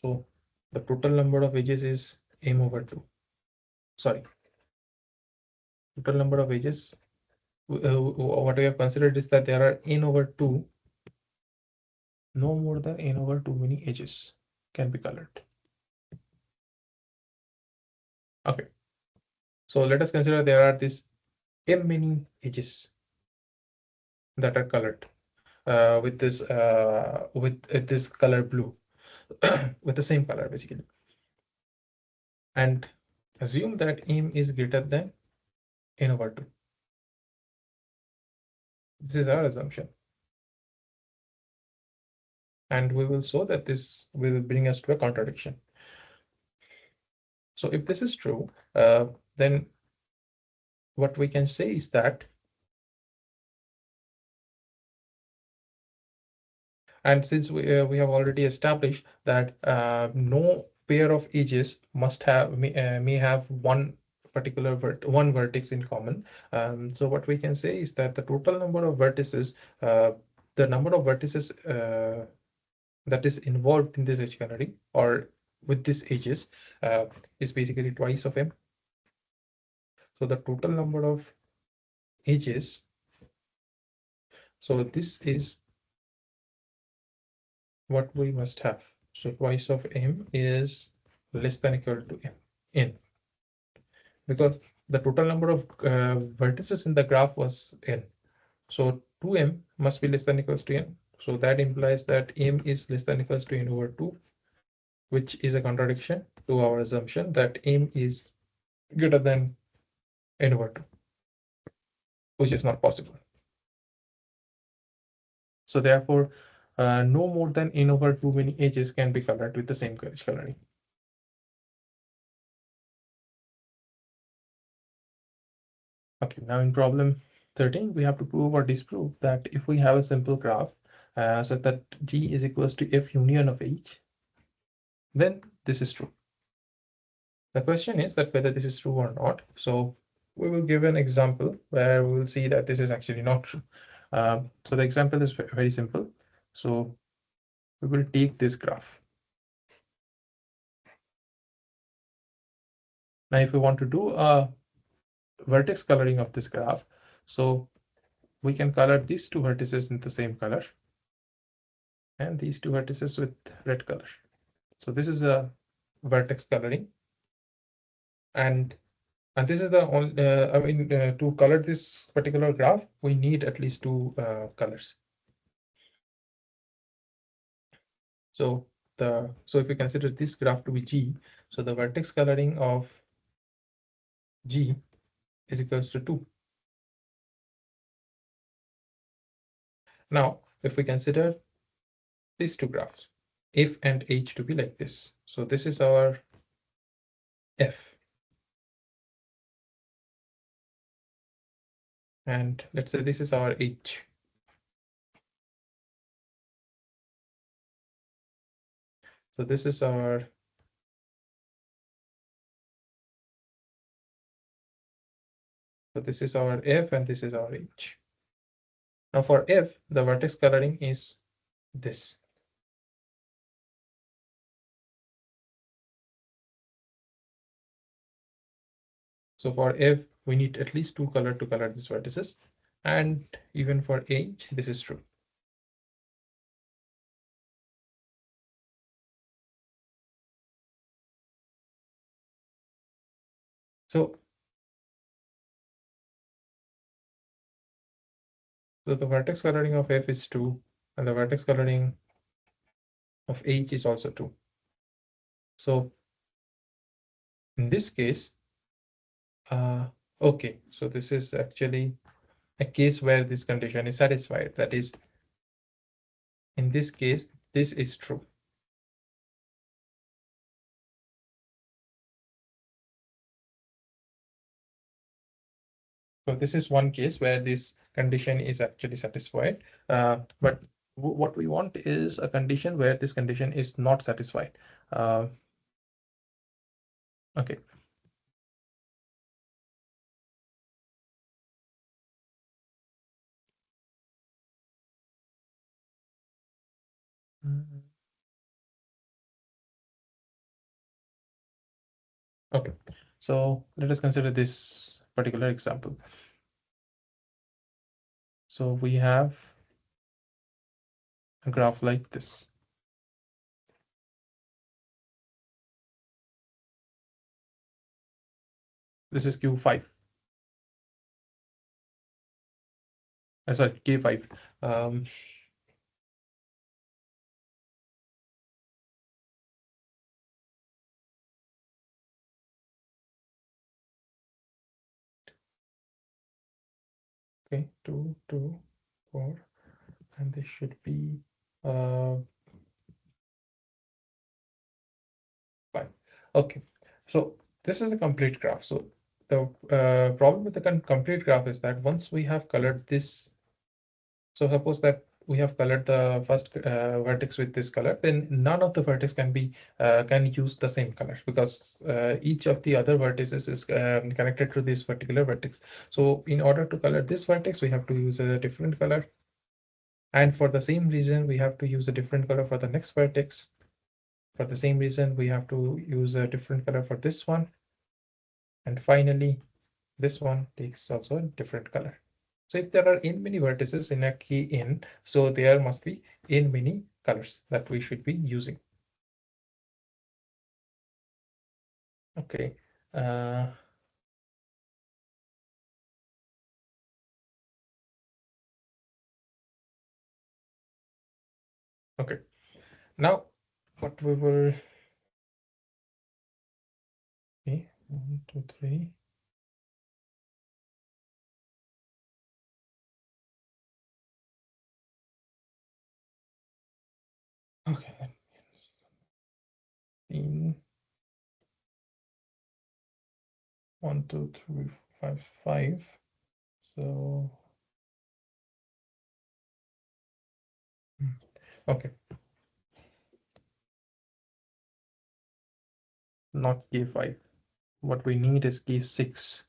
So the total number of edges is m over 2. Sorry, total number of edges. What we have considered is that there are n over 2, no more than n over too many edges can be colored. Okay, so let us consider there are these m many edges that are colored with this color blue with the same color basically, and assume that m is greater than n over 2. This is our assumption, and we will show that this will bring us to a contradiction. So if this is true, then what we can say is that, and since we have already established that no pair of edges may have one particular one vertex in common, so what we can say is that the total number of vertices, the number of vertices that is involved in this edge coloring or with these edges is basically twice of m. So the total number of edges, so this is what we must have. So twice of m is less than equal to n, because the total number of vertices in the graph was n. So 2m must be less than equals to n. So that implies that m is less than equals to n over 2, which is a contradiction to our assumption that m is greater than n over 2, which is not possible. So therefore, no more than n over too many edges can be colored with the same edge coloring. Okay, now in problem 13, we have to prove or disprove that if we have a simple graph such that G is equals to F union of H, then this is true. The question is that whether this is true or not. So we will give an example where we will see that this is actually not true. So the example is very simple. So we will take this graph. Now, if we want to do a vertex coloring of this graph, so we can color these two vertices in the same color and these two vertices with red color. So this is a vertex coloring, and this is the only, to color this particular graph, we need at least two colors. So if we consider this graph to be G, so the vertex coloring of G is equals to 2. Now, if we consider these two graphs, F and H, to be like this, so this is our F, and let's say this is our H. So this is our F and this is our H. Now for F, the vertex coloring is this. So for F, we need at least two color to color these vertices, and even for H, this is true. So the vertex coloring of F is 2, and the vertex coloring of H is also 2. So in this case, okay, so this is actually a case where this condition is satisfied. That is, in this case, this is true. So this is one case where this condition is actually satisfied. But what we want is a condition where this condition is not satisfied. Okay. Okay. So let us consider this particular example. So we have a graph like this. This is Q5. Sorry, K5. Okay, 2, 2, 4, and this should be 5. Okay, so this is a complete graph. So the problem with the complete graph is that once we have colored this, so suppose that we have colored the first vertex with this color, then none of the vertex can be can use the same color, because each of the other vertices is connected to this particular vertex. So in order to color this vertex, we have to use a different color. And for the same reason, we have to use a different color for the next vertex. For the same reason, we have to use a different color for this one. And finally, this one takes also a different color. So if there are n many vertices in a key n, so there must be n many colors that we should be using. Okay. Okay. Now, what we will. Okay, 1, 2, 3. Okay. In 1, 2, 3, 5, 5. So. Okay. Not K5. What we need is K6.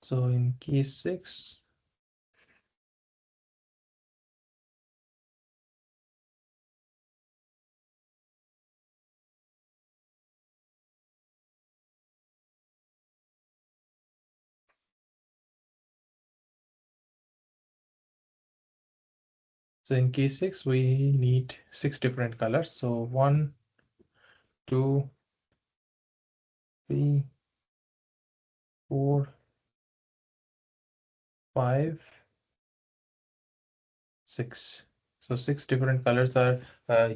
So in K6, we need 6 different colors. So 1, 2, 3, 4, 5, 6. So 6 different colors are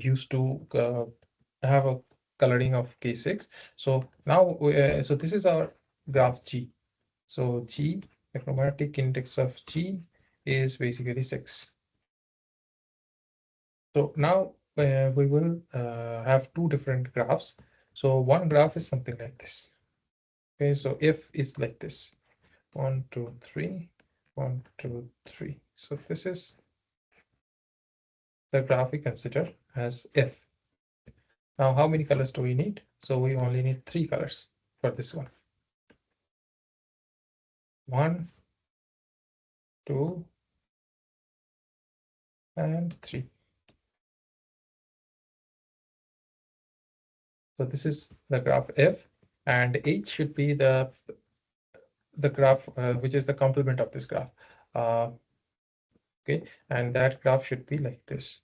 used to have a coloring of K6. So now, so this is our graph G. So G, the chromatic index of G is basically 6. So now we will have 2 different graphs. So one graph is something like this. Okay, so F is like this. 1, 2, 3, 1, 2, 3. So this is the graph we consider as F. Now, how many colors do we need? So we only need 3 colors for this one. 1, 2, and 3. So this is the graph F, and H should be the graph which is the complement of this graph. Okay, and that graph should be like this.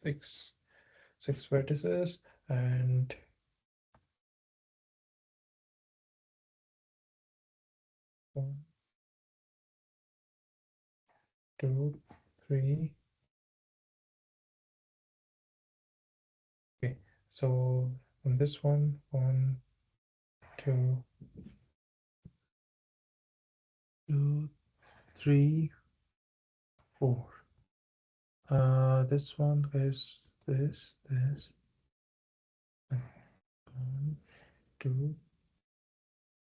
Six vertices, and 1, 2, 3. Okay, so on this one, 1, 2, 2, 3, 4. This one is this, and 1, 2,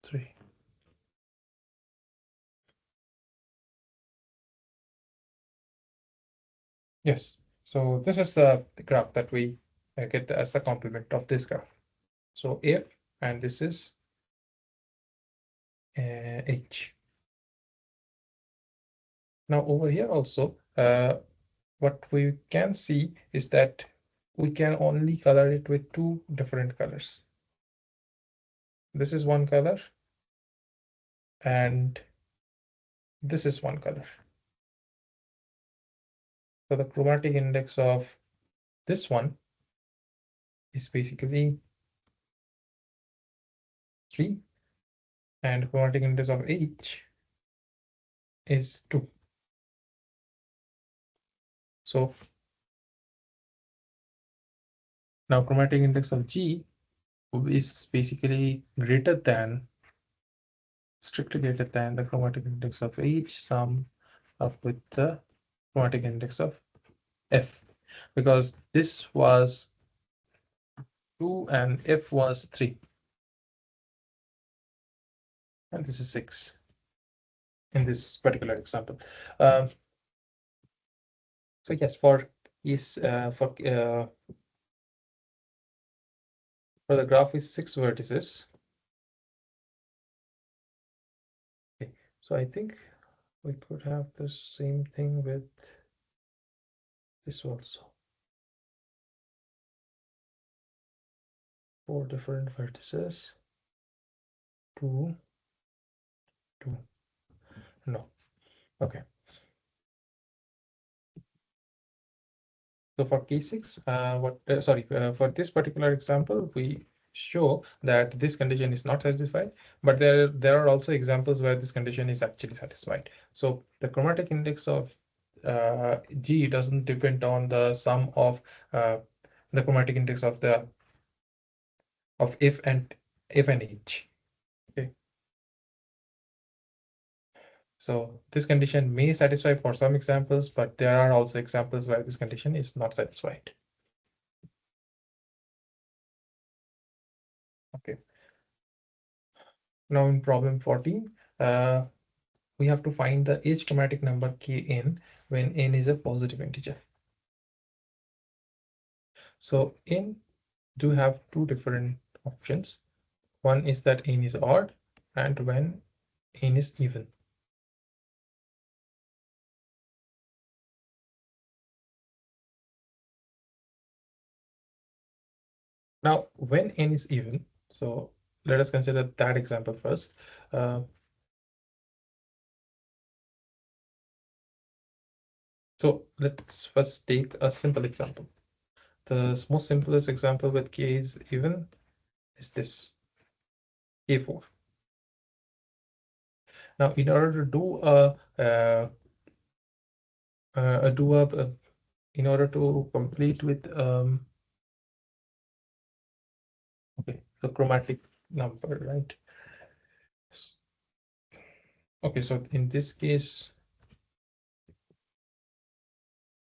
3. Yes. So this is the graph that we get as the complement of this graph. So if, and this is H. Now over here also, what we can see is that we can only color it with two different colors. This is one color, and this is one color. So the chromatic index of this one is basically 3, and chromatic index of H is 2. So now chromatic index of G is basically strictly greater than the chromatic index of H sum up with the chromatic index of F, because this was 2 and F was 3, and this is 6 in this particular example. So yes, for the graph is 6 vertices. Okay, so I think we could have the same thing with this also. 4 different vertices. 2, 2. No. Okay. So for K6, for this particular example, we show that this condition is not satisfied, but there are also examples where this condition is actually satisfied. So the chromatic index of G doesn't depend on the sum of the chromatic index of F and H. Okay. So this condition may satisfy for some examples, but there are also examples where this condition is not satisfied. Okay. Now in problem 14, we have to find the H chromatic number Kn when n is a positive integer. So n do have two different options. One is that n is odd, and when n is even. Now, when n is even, so let us consider that example first. So let's first take a simple example. The most simplest example with k is even is this k4. Now, in order to do in order to complete with okay, the chromatic number, right? Okay, so in this case,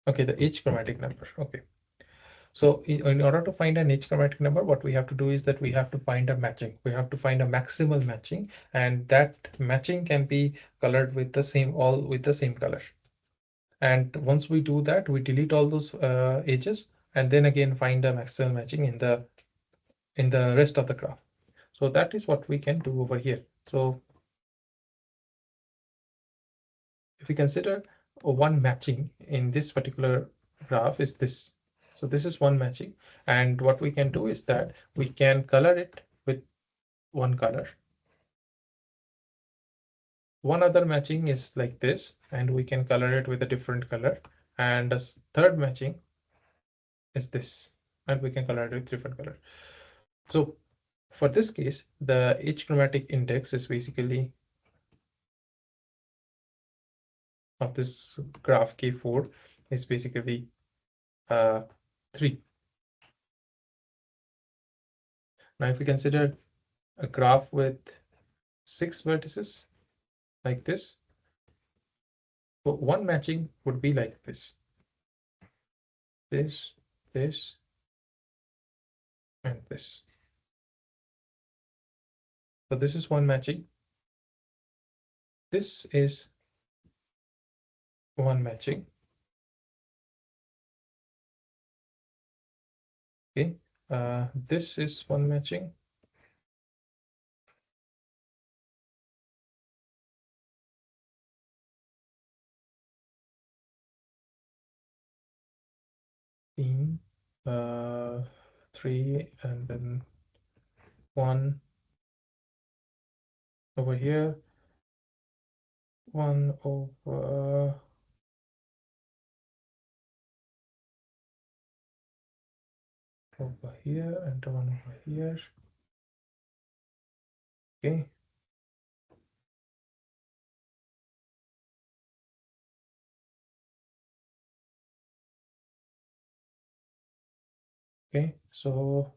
okay, the H chromatic number. Okay, so in order to find an H chromatic number, what we have to do is that we have to find a matching. We have to find a maximal matching, and that matching can be colored with the same color. And once we do that, we delete all those edges, and then again find a maximal matching in the rest of the graph. So that is what we can do over here. So if we consider one matching in this particular graph is this. So this is one matching, and what we can do is that we can color it with one color. One other matching is like this, and we can color it with a different color. And a third matching is this, and we can color it with different color. So for this case, the H chromatic index is basically of this graph K4 is basically 3. Now, if we consider a graph with 6 vertices like this, so one matching would be like this, this, and this. So this is one matching. This is one matching. Okay, this is one matching. Team, 3, and then 1 over here, 1 over here, and 1 over here. Okay. Okay, so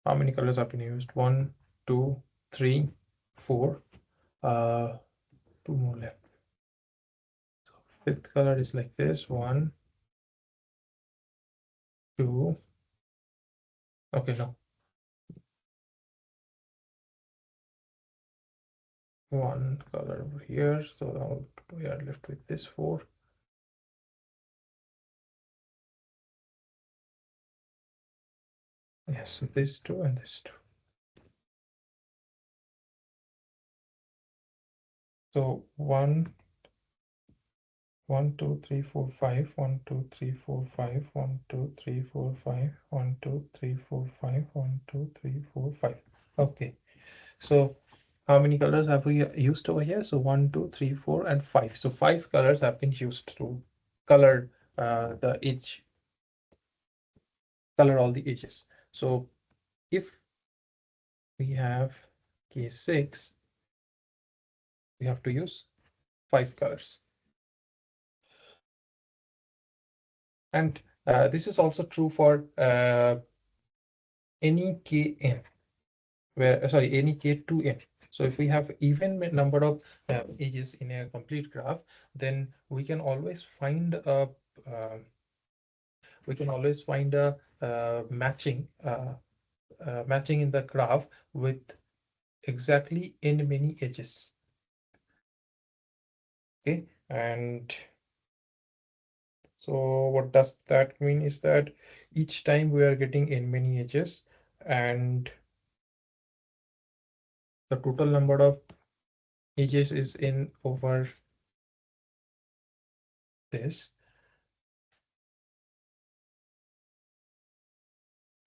how many colors have been used? 1, 2, 3, 4. 2 more left. So fifth color is like this. 1, 2. Okay, no. 1 color over here. So now we are left with this 4. Yes, so this 2 and this 2. So 1, 1, 2, 3, 4, 5. 1, 2, 3, 4, 5. 1, 2, 3, 4, 5. 1, 2, 3, 4, 5. 1, 2, 3, 4, 5. Okay. So how many colors have we used over here? So 1, 2, 3, 4, and 5. So 5 colors have been used to color the edge, color all the edges. So if we have case 6, we have to use 5 colors. And this is also true for any kn, where any k2n. So if we have even number of edges in a complete graph, then we can always find a matching matching in the graph with exactly n many edges. Okay, and so what does that mean is that each time we are getting n many edges, and the total number of edges is n over this.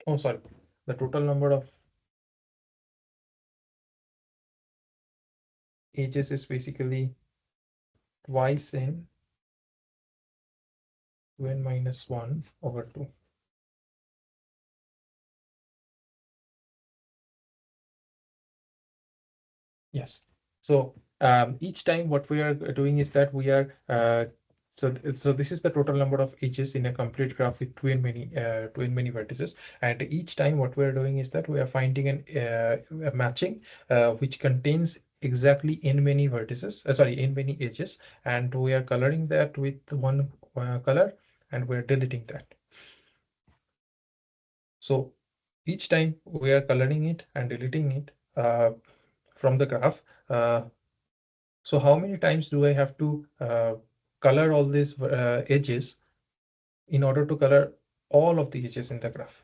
Oh, sorry, the total number of edges is basically twice n to n minus 1 over 2. Yes. So each time what we are doing is that we are so this is the total number of edges in a complete graph with 2 n many vertices, and each time what we are doing is that we are finding a matching which contains exactly n many vertices, n many edges, and we are coloring that with one color, and we are deleting that. So each time we are coloring it and deleting it from the graph. So how many times do I have to color all these edges in order to color all of the edges in the graph?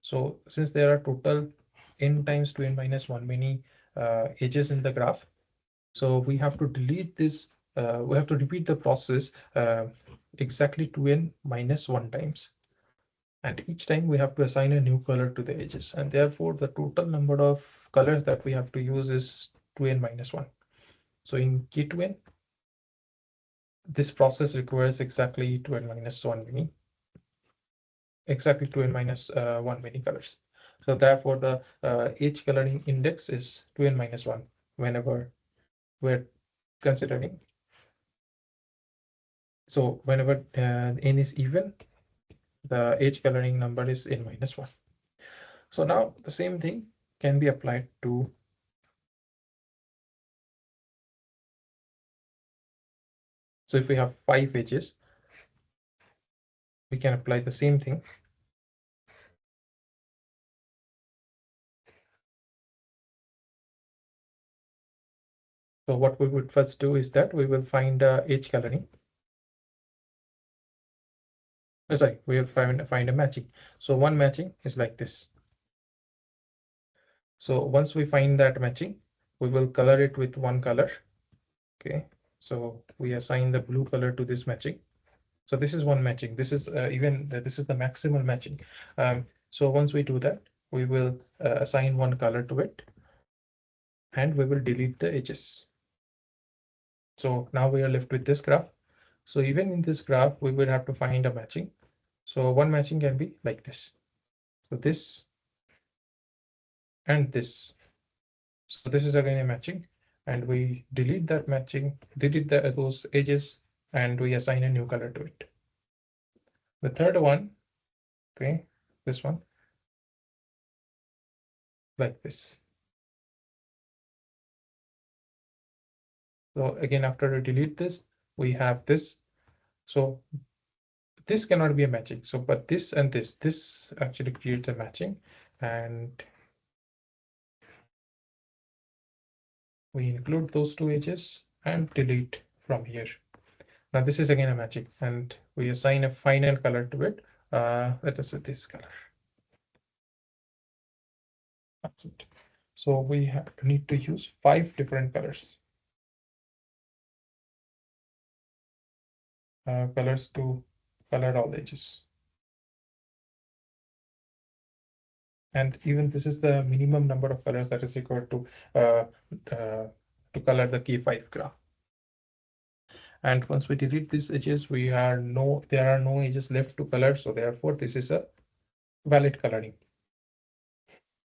So since there are total n times 2n minus 1 many edges in the graph, so we have to delete this, we have to repeat the process exactly 2n minus 1 times. And each time we have to assign a new color to the edges. And therefore, the total number of colors that we have to use is 2n minus 1. So in K2n, this process requires exactly 2n minus 1 many, exactly 2n minus 1 many colors. So therefore, the edge coloring index is 2n minus 1 whenever we're considering. So whenever n is even, the edge coloring number is n-1. So now the same thing can be applied to so if we have 5 edges, we can apply the same thing. So what we would first do is that we will find edge coloring. Sorry, we will find a matching. So one matching is like this. So once we find that matching, we will color it with one color. Okay, so we assign the blue color to this matching. So this is one matching. This is this is the maximal matching. So once we do that, we will assign one color to it, and we will delete the edges. So now we are left with this graph. So even in this graph, we will have to find a matching. So one matching can be like this. So this and this. So this is again a matching, and we delete that matching, delete those edges, and we assign a new color to it. The third one, okay, this one, like this. So again, after we delete this, we have this. So this cannot be a matching. So, but this and this actually creates a matching, and we include those two edges and delete from here. Now this is again a matching, and we assign a final color to it. Let us say this color. That's it. So we need to use 5 different colors. Colors to color all edges. And even this is the minimum number of colors that is required to color the K5 graph. And once we delete these edges, there are no edges left to color. So therefore, this is a valid coloring.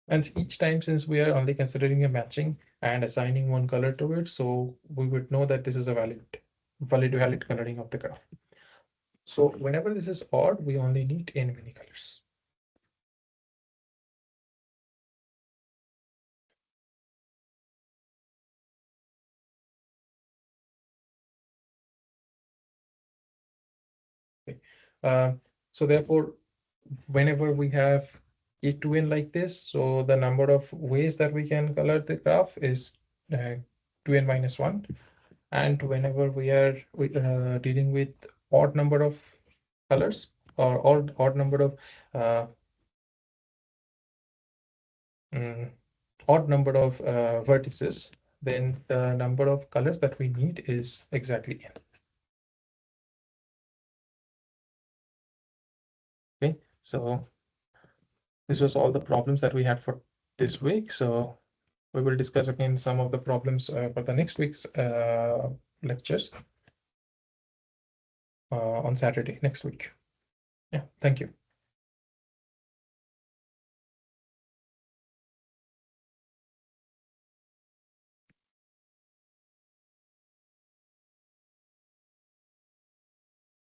And each time, since we are only considering a matching and assigning one color to it, so we would know that this is a valid coloring of the graph. So whenever this is odd, we only need n many colors. Okay. So therefore, whenever we have a2n like this, so the number of ways that we can color the graph is 2n minus 1. And whenever we are dealing with odd number of colors or odd number of vertices, then the number of colors that we need is exactly n. Okay, so this was all the problems that we had for this week. So we will discuss again some of the problems for the next week's lectures on Saturday next week. Yeah, thank you.